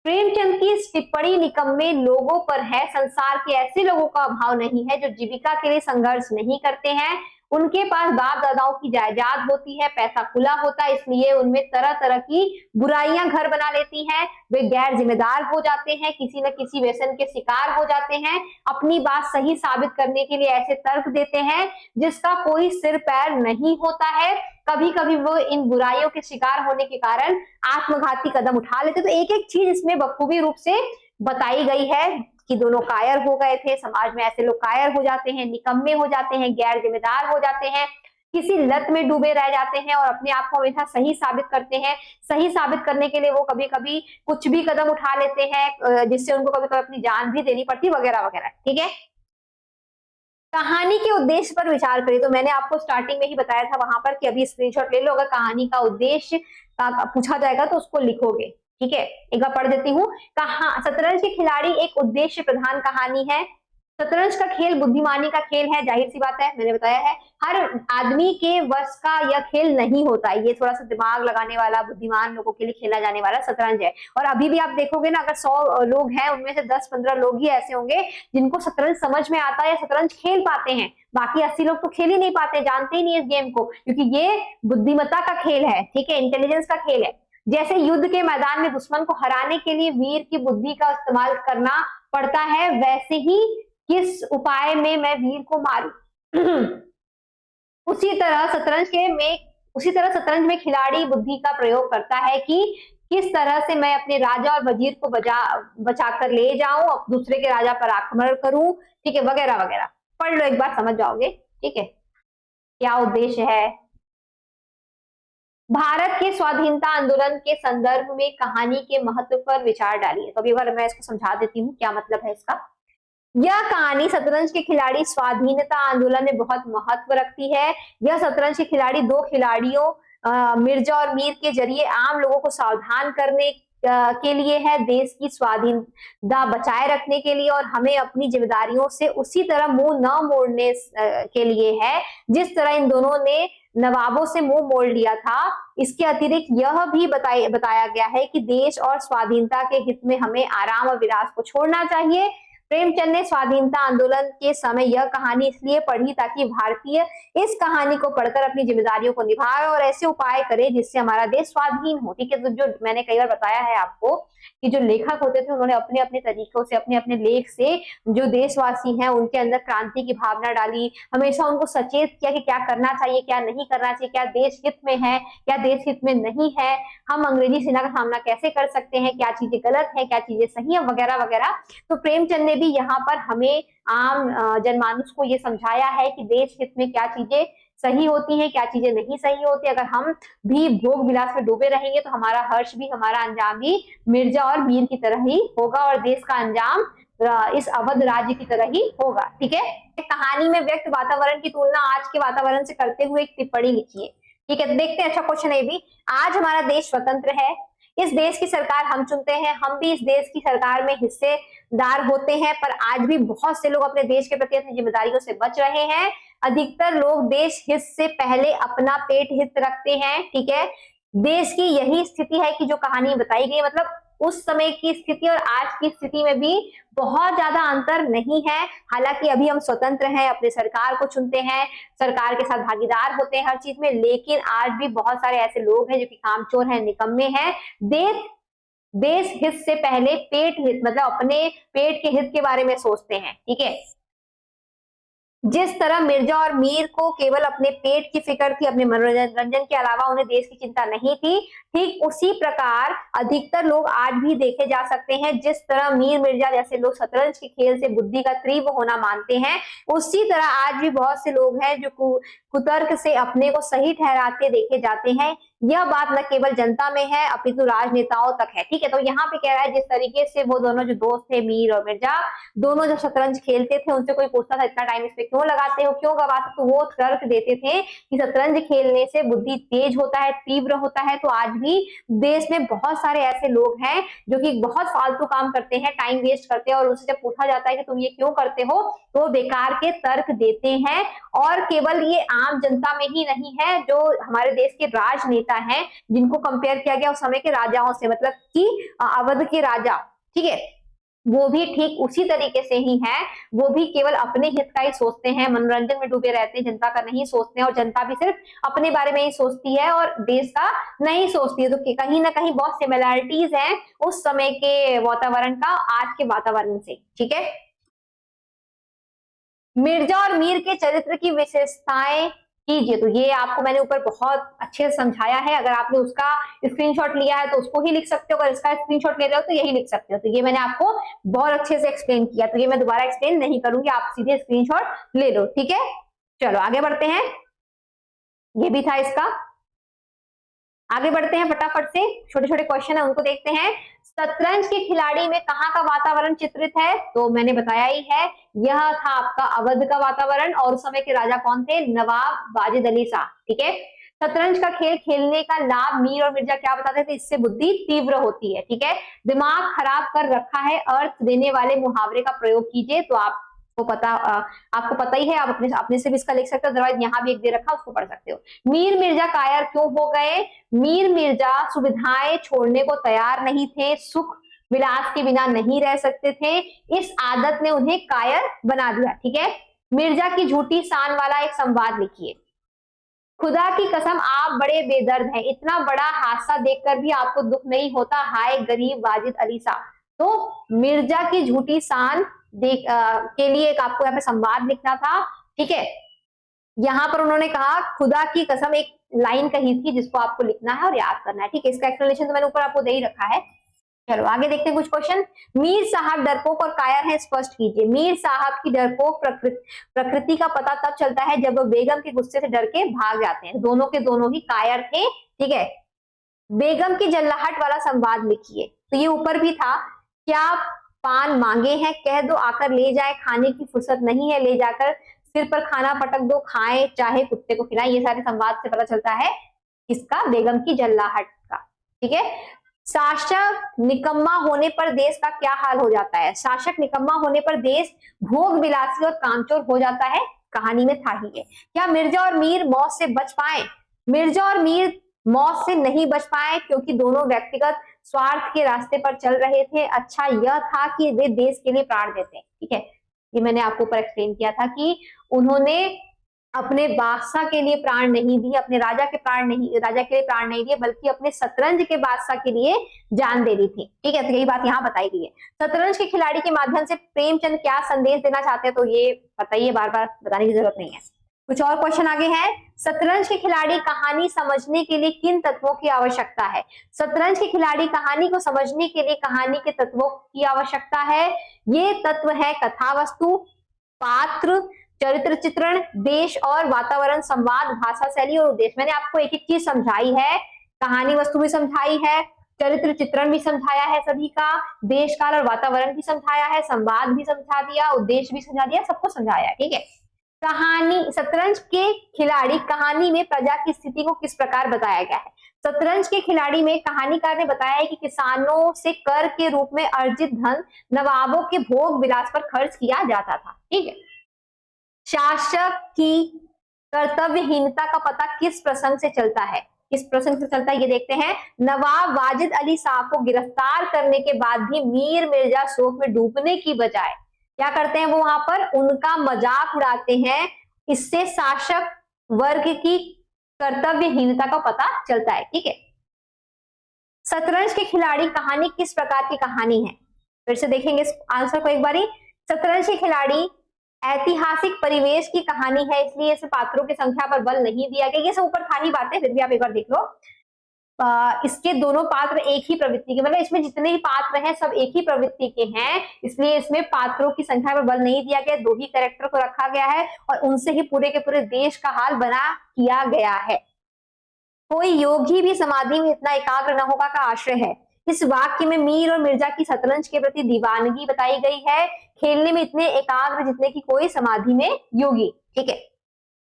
प्रेमचंद की इस टिप्पणी निकम्मे लोगों पर है। संसार के ऐसे लोगों का अभाव नहीं है जो जीविका के लिए संघर्ष नहीं करते हैं। उनके पास बाप दादाओं की जायदाद होती है, पैसा खुला होता है, इसलिए उनमें तरह तरह की बुराइयां घर बना लेती हैं। वे गैर जिम्मेदार हो जाते हैं, किसी न किसी व्यसन के शिकार हो जाते हैं, अपनी बात सही साबित करने के लिए ऐसे तर्क देते हैं जिसका कोई सिर पैर नहीं होता है। कभी कभी वो इन बुराइयों के शिकार होने के कारण आत्मघाती कदम उठा लेते। तो एक एक चीज इसमें बखूबी रूप से बताई गई है कि दोनों कायर हो गए थे, समाज में ऐसे लोग कायर हो जाते हैं, निकम्मे हो जाते हैं, गैर जिम्मेदार हो जाते हैं, किसी लत में डूबे रह जाते हैं और अपने आप को हमेशा सही साबित करते हैं। सही साबित करने के लिए वो कभी कभी कुछ भी कदम उठा लेते हैं, जिससे उनको कभी कभी अपनी जान भी देनी पड़ती, वगैरह वगैरह। ठीक है, कहानी के उद्देश्य पर विचार करें। तो मैंने आपको स्टार्टिंग में ही बताया था वहां पर कि अभी स्क्रीनशॉट ले लो, अगर कहानी का उद्देश्य पूछा जाएगा तो उसको लिखोगे। ठीक है, एक बार पढ़ देती हूँ। कहा शतरंज के खिलाड़ी एक उद्देश्य प्रधान कहानी है। शतरंज का खेल बुद्धिमानी का खेल है, जाहिर सी बात है, मैंने बताया है। हर आदमी के वश का यह खेल नहीं होता, ये थोड़ा सा दिमाग लगाने वाला, बुद्धिमान लोगों के लिए खेला जाने वाला शतरंज है। और अभी भी आप देखोगे ना, अगर 100 लोग हैं, उनमें से 10-15 लोग ही ऐसे होंगे जिनको शतरंज समझ में आता है या शतरंज खेल पाते हैं। बाकी 80 लोग तो खेल ही नहीं पाते, जानते ही नहीं इस गेम को, क्योंकि ये बुद्धिमत्ता का खेल है। ठीक है, इंटेलिजेंस का खेल है। जैसे युद्ध के मैदान में दुश्मन को हराने के लिए वीर की बुद्धि का इस्तेमाल करना पड़ता है, वैसे ही किस उपाय में मैं वीर को मारूं। उसी तरह शतरंज में खिलाड़ी बुद्धि का प्रयोग करता है कि किस तरह से मैं अपने राजा और वजीर को बचा कर ले जाऊं, दूसरे के राजा पर आक्रमण करूं। ठीक है, वगैरह वगैरह। पढ़ लो, एक बार समझ जाओगे। ठीक है, क्या उद्देश्य है। भारत के स्वाधीनता आंदोलन के संदर्भ में कहानी के महत्व पर विचार डालिए। तो अभी बार मैं इसको समझा देती हूँ, क्या मतलब है इसका। यह कहानी शतरंज के खिलाड़ी स्वाधीनता आंदोलन में बहुत महत्व रखती है। यह शतरंज के खिलाड़ी, दो खिलाड़ियों मिर्जा और मीर के जरिए आम लोगों को सावधान करने के लिए है, देश की स्वाधीनता बचाए रखने के लिए और हमें अपनी जिम्मेदारियों से उसी तरह मुंह न मोड़ने के लिए है जिस तरह इन दोनों ने नवाबों से मुंह मोड़ लिया था। इसके अतिरिक्त यह भी बताया गया है कि देश और स्वाधीनता के हित में हमें आराम और विलास को छोड़ना चाहिए। प्रेमचंद ने स्वाधीनता आंदोलन के समय यह कहानी इसलिए पढ़ी ताकि भारतीय इस कहानी को पढ़कर अपनी जिम्मेदारियों को निभाए और ऐसे उपाय करे जिससे हमारा देश स्वाधीन हो। ठीक है, तो जो मैंने कई बार बताया है आपको कि जो लेखक होते थे उन्होंने अपने अपने तरीकों से, अपने अपने लेख से जो देशवासी हैं उनके अंदर क्रांति की भावना डाली, हमेशा उनको सचेत किया कि क्या करना चाहिए, क्या नहीं करना चाहिए, क्या देश हित में है, क्या देश हित में नहीं है, हम अंग्रेजी सेना का सामना कैसे कर सकते हैं, क्या चीजें गलत है, क्या चीजें सही है, वगैरह वगैरह। तो प्रेमचंद ने भी यहाँ पर हमें आम जनमानुष को ये समझाया है कि देश हित में क्या चीजें सही होती हैं, क्या चीजें नहीं सही होती। अगर हम भी भोग विलास में डूबे रहेंगे तो हमारा हर्ष भी, हमारा अंजाम भी मिर्जा और मीर की तरह ही होगा और देश का अंजाम इस अवध राज्य की तरह ही होगा। ठीक है, कहानी में व्यक्त वातावरण की तुलना आज के वातावरण से करते हुए एक टिप्पणी लिखिए। ठीक है, देखते हैं, अच्छा क्वेश्चन है भी। आज हमारा देश स्वतंत्र है, इस देश की सरकार हम चुनते हैं, हम भी इस देश की सरकार में हिस्सेदार होते हैं, पर आज भी बहुत से लोग अपने देश के प्रति अपनी जिम्मेदारियों से बच रहे हैं। अधिकतर लोग देश हित से पहले अपना पेट हित रखते हैं। ठीक है, देश की यही स्थिति है कि जो कहानी बताई गई, मतलब उस समय की स्थिति और आज की स्थिति में भी बहुत ज्यादा अंतर नहीं है। हालांकि अभी हम स्वतंत्र हैं, अपने सरकार को चुनते हैं, सरकार के साथ भागीदार होते हैं हर चीज में, लेकिन आज भी बहुत सारे ऐसे लोग हैं जो कि कामचोर हैं, निकम्मे हैं। देश हित से पहले पेट हित, मतलब अपने पेट के हित के बारे में सोचते हैं। ठीक है, जिस तरह मिर्जा और मीर को केवल अपने पेट की फिक्र थी, अपने मनोरंजन के अलावा उन्हें देश की चिंता नहीं थी, ठीक उसी प्रकार अधिकतर लोग आज भी देखे जा सकते हैं। जिस तरह मीर मिर्जा जैसे लोग शतरंज के खेल से बुद्धि का तीव्र होना मानते हैं, उसी तरह आज भी बहुत से लोग हैं जो कुतर्क से अपने को सही ठहराते देखे जाते हैं। यह बात न केवल जनता में है अपितु राजनेताओं तक है। ठीक है, तो यहाँ पे कह रहा है जिस तरीके से वो दोनों जो दोस्त थे मीर और मिर्जा, दोनों जब शतरंज खेलते थे उनसे कोई पूछता था इतना टाइम इस पे क्यों लगाते हो, क्यों गवाते, तो वो तर्क देते थे कि शतरंज खेलने से बुद्धि तेज होता है, तीव्र होता है। तो आज भी देश में बहुत सारे ऐसे लोग हैं जो कि बहुत फालतू काम करते हैं, टाइम वेस्ट करते हैं, और उनसे जब पूछा जाता है कि तुम ये क्यों करते हो तो बेकार के तर्क देते हैं। और केवल ये आम जनता में ही नहीं है, जो हमारे देश के राजनेता हैं जिनको कंपेयर किया गया उस समय के राजाओं से, मतलब कि अवध के राजा, ठीक है, वो भी ठीक उसी तरीके से ही है। वो भी केवल अपने हित का ही सोचते हैं, मनोरंजन में डूबे रहते हैं, जनता का नहीं सोचते हैं, और जनता भी सिर्फ अपने बारे में ही सोचती है और देश का नहीं सोचती है। तो कहीं ना कहीं बहुत सिमिलरिटीज हैं उस समय के वातावरण का आज के वातावरण से। ठीक है, मिर्जा और मीर के चरित्र की विशेषताएं कीजिए। तो ये आपको मैंने ऊपर बहुत अच्छे से समझाया है, अगर आपने उसका स्क्रीनशॉट लिया है तो उसको ही लिख सकते हो, अगर इसका स्क्रीनशॉट ले रहे हो तो यही लिख सकते हो। तो ये मैंने आपको बहुत अच्छे से एक्सप्लेन किया, तो ये मैं दोबारा एक्सप्लेन नहीं करूंगी, आप सीधे स्क्रीनशॉट ले लो। ठीक है, चलो आगे बढ़ते हैं, ये भी था इसका। आगे बढ़ते हैं फटाफट से, छोटे छोटे क्वेश्चन है उनको देखते हैं। शतरंज के खिलाड़ी में कहाँ का वातावरण चित्रित है, तो मैंने बताया ही है, यह था आपका अवध का वातावरण, और उस समय के राजा कौन थे, नवाब वाजिद अली शाह। ठीक है, शतरंज का खेल खेलने का लाभ मीर और मिर्जा क्या बताते थे, इससे बुद्धि तीव्र होती है। ठीक है, दिमाग खराब कर रखा है, अर्थ देने वाले मुहावरे का प्रयोग कीजिए। तो आपको पता ही है, आप अपने से भी इसका लिख सकते हो, अदरवाइज यहाँ भी एक दे रखा उसको पढ़ सकते हो। मीर मिर्जा कायर क्यों हो गए, मीर मिर्जा सुविधाएं छोड़ने को तैयार नहीं थे, सुख विलास के बिना नहीं रह सकते थे, इस आदत ने उन्हें कायर बना दिया। ठीक है, मिर्जा की झूठी शान वाला एक संवाद लिखिए। खुदा की कसम आप बड़े बेदर्द हैं, इतना बड़ा हादसा देखकर भी आपको दुख नहीं होता, हाय गरीब वाजिद अली शाह। तो मिर्जा की झूठी शान के लिए एक आपको यहाँ पे संवाद लिखना था। ठीक है, यहाँ पर उन्होंने कहा खुदा की कसम, एक लाइन कही थी जिसको आपको लिखना है और याद करना है। ठीक है, इसका एक्सप्लेनेशन तो मैंने ऊपर आपको दे ही रखा है। चलो आगे देखते हैं कुछ क्वेश्चन। मीर साहब डरपोक और कायर हैं, स्पष्ट कीजिए। मीर साहब की डरपोक प्रकृति का पता तब चलता है जब वो बेगम के गुस्से से डर के भाग जाते हैं। दोनों के दोनों ही कायर थे। ठीक है, बेगम की जल्लाहट वाला संवाद लिखिए। तो ये ऊपर भी था, क्या पान मांगे हैं, कह दो आकर ले जाए, खाने की फुर्सत नहीं है, ले जाकर सिर पर खाना पटक दो, खाए चाहे कुत्ते को खिलाए। ये सारे संवाद से पता चलता है किसका, बेगम की जल्लाहट का। ठीक है, शासक निकम्मा होने पर देश का क्या हाल हो जाता है, शासक निकम्मा होने पर देश भोग विलासी और कामचोर हो जाता है, कहानी में था ही है। क्या मिर्जा और मीर मौत से बच पाए, मिर्जा और मीर मौत से नहीं बच पाए क्योंकि दोनों व्यक्तिगत स्वार्थ के रास्ते पर चल रहे थे। अच्छा यह था कि वे देश के लिए प्राण देते। ठीक है, ये मैंने आपको ऊपर एक्सप्लेन किया था कि उन्होंने अपने बादशाह के लिए प्राण नहीं दिए, अपने राजा के लिए प्राण नहीं दिए, बल्कि अपने शतरंज के बादशाह के लिए जान दे दी थी। ठीक है, तो यही बात यहाँ बताई गई है। शतरंज के खिलाड़ी के माध्यम से प्रेमचंद क्या संदेश देना चाहते हैं, तो ये बताइए, बार बार बताने की जरूरत नहीं है। कुछ और क्वेश्चन आगे है। शतरंज के खिलाड़ी कहानी समझने के लिए किन तत्वों की आवश्यकता है, शतरंज के खिलाड़ी कहानी को समझने के लिए कहानी के तत्वों की आवश्यकता है। ये तत्व है कथा वस्तु, पात्र, चरित्र चित्रण, देश और वातावरण, संवाद, भाषा शैली और उद्देश्य। मैंने आपको एक एक चीज समझाई है, कहानी वस्तु भी समझाई है, चरित्र चित्रण भी समझाया है सभी का, देश काल और वातावरण भी समझाया है, संवाद भी समझा दिया, उद्देश्य भी समझा दिया, सबको समझाया है। ठीक है, कहानी, शतरंज के खिलाड़ी कहानी में प्रजा की स्थिति को किस प्रकार बताया गया है। शतरंज के खिलाड़ी में कहानीकार ने बताया है कि किसानों से कर के रूप में अर्जित धन नवाबों के भोग विलास पर खर्च किया जाता था। ठीक है, शासक की कर्तव्यहीनता का पता किस प्रसंग से चलता है, किस प्रसंग से चलता है ये देखते हैं। नवाब वाजिद अली शाह को गिरफ्तार करने के बाद भी मीर मिर्जा शोक में डूबने की बजाय क्या करते हैं, वो वहां पर उनका मजाक उड़ाते हैं। इससे शासक वर्ग की कर्तव्यहीनता का पता चलता है। ठीक है, शतरंज के खिलाड़ी कहानी किस प्रकार की कहानी है, फिर से देखेंगे आंसर को एक बारी। शतरंज के खिलाड़ी ऐतिहासिक परिवेश की कहानी है, इसलिए इस पात्रों की संख्या पर बल नहीं दिया गया। ये सब ऊपर था ही बातें, फिर भी आप एक बार देख लो। इसके दोनों पात्र एक ही प्रवृत्ति के, मतलब इसमें जितने भी पात्र हैं सब एक ही प्रवृत्ति के हैं, इसलिए इसमें पात्रों की संख्या पर बल नहीं दिया गया। दो ही कैरेक्टर को रखा गया है और उनसे ही पूरे के पूरे देश का हाल बना किया गया है। कोई योगी भी समाधि में इतना एकाग्र न होगा का आशय है। इस वाक्य में मीर और मिर्जा की शतरंज के प्रति दीवानगी बताई गई है। खेलने में इतने एकाग्र जितने की कोई समाधि में योगी। ठीक है,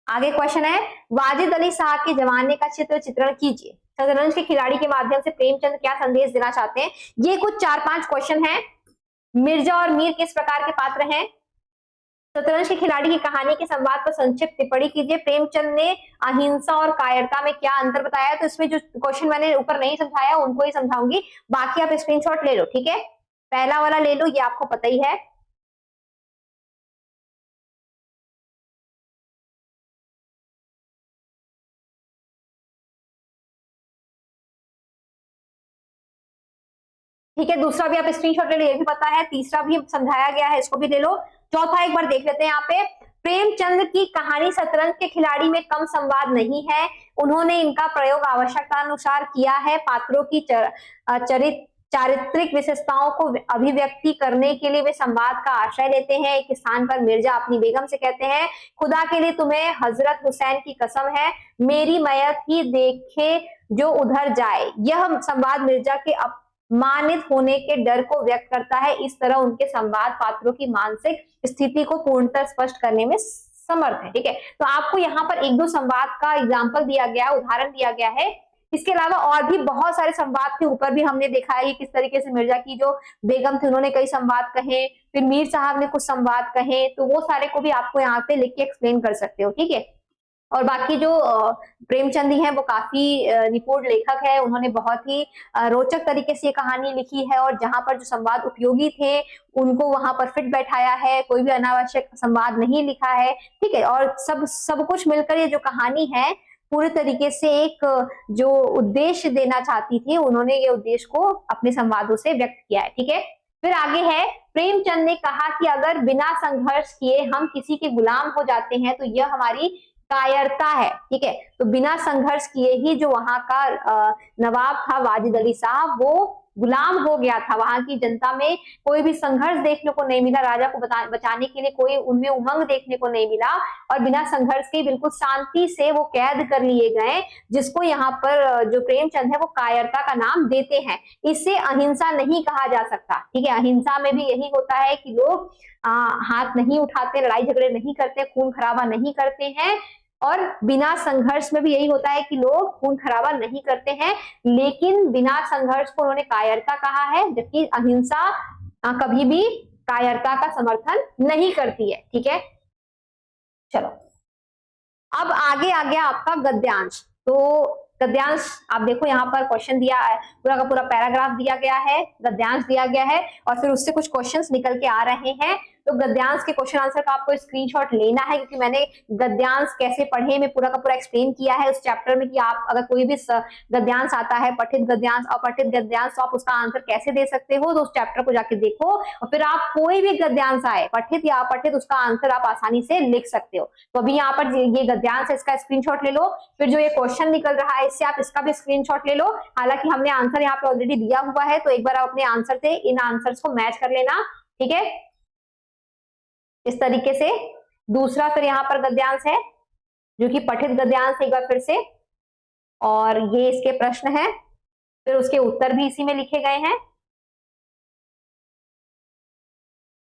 आगे क्वेश्चन है, वाजिद अली शाह के जमाने का चित्रण कीजिए। शतरंज के खिलाड़ी के माध्यम से प्रेमचंद क्या संदेश देना चाहते हैं? ये कुछ 4-5 क्वेश्चन हैं। मिर्जा और मीर किस प्रकार के पात्र हैं? शतरंज के खिलाड़ी की कहानी के संवाद पर संक्षिप्त टिप्पणी कीजिए। प्रेमचंद ने अहिंसा और कायरता में क्या अंतर बताया? तो इसमें जो क्वेश्चन मैंने ऊपर नहीं समझाया उनको ही समझाऊंगी, बाकी आप स्क्रीनशॉट ले लो। ठीक है, पहला वाला ले लो, ये आपको पता ही है। ठीक है, दूसरा भी आप स्क्रीनशॉट ले लो, ये भी पता है। तीसरा भी समझाया गया है, इसको भी ले लो। चौथा एक बार देख लेते हैं यहाँ पे। प्रेमचंद की कहानी शतरंज के खिलाड़ी में कम संवाद नहीं है, उन्होंने इनका प्रयोग आवश्यकता अनुसार किया है। पात्रों की चारित्रिक विशेषताओं को अभिव्यक्ति करने के लिए वे संवाद का आश्रय लेते हैं। एक स्थान पर मिर्जा अपनी बेगम से कहते हैं, खुदा के लिए तुम्हें हजरत हुसैन की कसम है, मेरी मैयत ही देखे जो उधर जाए। यह संवाद मिर्जा के मानित होने के डर को व्यक्त करता है। इस तरह उनके संवाद पात्रों की मानसिक स्थिति को पूर्णतः स्पष्ट करने में समर्थ है। ठीक है, तो आपको यहाँ पर 1-2 संवाद का एग्जाम्पल दिया गया, उदाहरण दिया गया है। इसके अलावा और भी बहुत सारे संवाद के ऊपर भी हमने देखा है कि किस तरीके से मिर्जा की जो बेगम थी उन्होंने कई संवाद कहे, फिर मीर साहब ने कुछ संवाद कहे, तो वो सारे को भी आपको यहाँ पे लिख के एक्सप्लेन कर सकते हो। ठीक है, और बाकी जो प्रेमचंद ही है वो काफी निपुण लेखक है, उन्होंने बहुत ही रोचक तरीके से ये कहानी लिखी है और जहां पर जो संवाद उपयोगी थे उनको वहां पर फिट बैठाया है, कोई भी अनावश्यक संवाद नहीं लिखा है। ठीक है, और सब कुछ मिलकर ये जो कहानी है पूरे तरीके से एक जो उद्देश्य देना चाहती थी, उन्होंने ये उद्देश्य को अपने संवादों से व्यक्त किया है। ठीक है, फिर आगे है, प्रेमचंद ने कहा कि अगर बिना संघर्ष किए हम किसी के गुलाम हो जाते हैं तो यह हमारी कायरता है। ठीक है, तो बिना संघर्ष किए ही जो वहां का नवाब था वाजिद अली साहब, वो गुलाम हो गया था। वहां की जनता में कोई भी संघर्ष देखने को नहीं मिला, राजा को बचाने के लिए कोई उनमें उमंग देखने को नहीं मिला और बिना संघर्ष के बिल्कुल शांति से वो कैद कर लिए गए, जिसको यहाँ पर जो प्रेमचंद है वो कायरता का नाम देते हैं। इसे अहिंसा नहीं कहा जा सकता। ठीक है, अहिंसा में भी यही होता है कि लोग हाथ नहीं उठाते, लड़ाई झगड़े नहीं करते, खून खराबा नहीं करते हैं, और बिना संघर्ष में भी यही होता है कि लोग खून खराबा नहीं करते हैं। लेकिन बिना संघर्ष को उन्होंने कायरता कहा है, जबकि अहिंसा कभी भी कायरता का समर्थन नहीं करती है। ठीक है, चलो अब आगे आ गया आपका गद्यांश। तो गद्यांश आप देखो यहाँ पर क्वेश्चन दिया है, पूरा का पूरा पैराग्राफ दिया गया है, गद्यांश दिया गया है और फिर उससे कुछ क्वेश्चंस निकल के आ रहे हैं। तो गद्यांश के क्वेश्चन आंसर का आपको स्क्रीनशॉट लेना है, क्योंकि मैंने गद्यांश कैसे पढ़े मैं पूरा का पूरा एक्सप्लेन किया है उस चैप्टर में कि आप अगर कोई भी गद्यांश आता है, पठित गद्यांश, अपठित गद्यांश, तो आप उसका आंसर कैसे दे सकते हो, तो उस चैप्टर को जाके देखो और फिर आप कोई भी गद्यांश आए, पठित या अपठित, उसका आंसर आप आसानी से लिख सकते हो। तो अभी यहाँ पर ये गद्यांश है, इसका स्क्रीनशॉट ले लो। फिर जो ये क्वेश्चन निकल रहा है इससे आप इसका भी स्क्रीनशॉट ले लो। हालांकि हमने आंसर यहाँ पे ऑलरेडी दिया हुआ है, तो एक बार आप अपने आंसर से इन आंसर्स को मैच कर लेना। ठीक है, इस तरीके से। दूसरा फिर यहाँ पर गद्यांश है जो कि पठित गद्यांश है, एक बार फिर से, और ये इसके प्रश्न है, फिर उसके उत्तर भी इसी में लिखे गए हैं।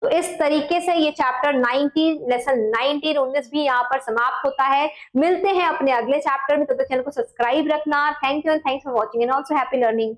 तो इस तरीके से ये चैप्टर 19 लेसन 19-19 भी यहाँ पर समाप्त होता है। मिलते हैं अपने अगले चैप्टर में, तब तक चैनल को सब्सक्राइब रखना। Thank you and thanks for watching and also happy learning.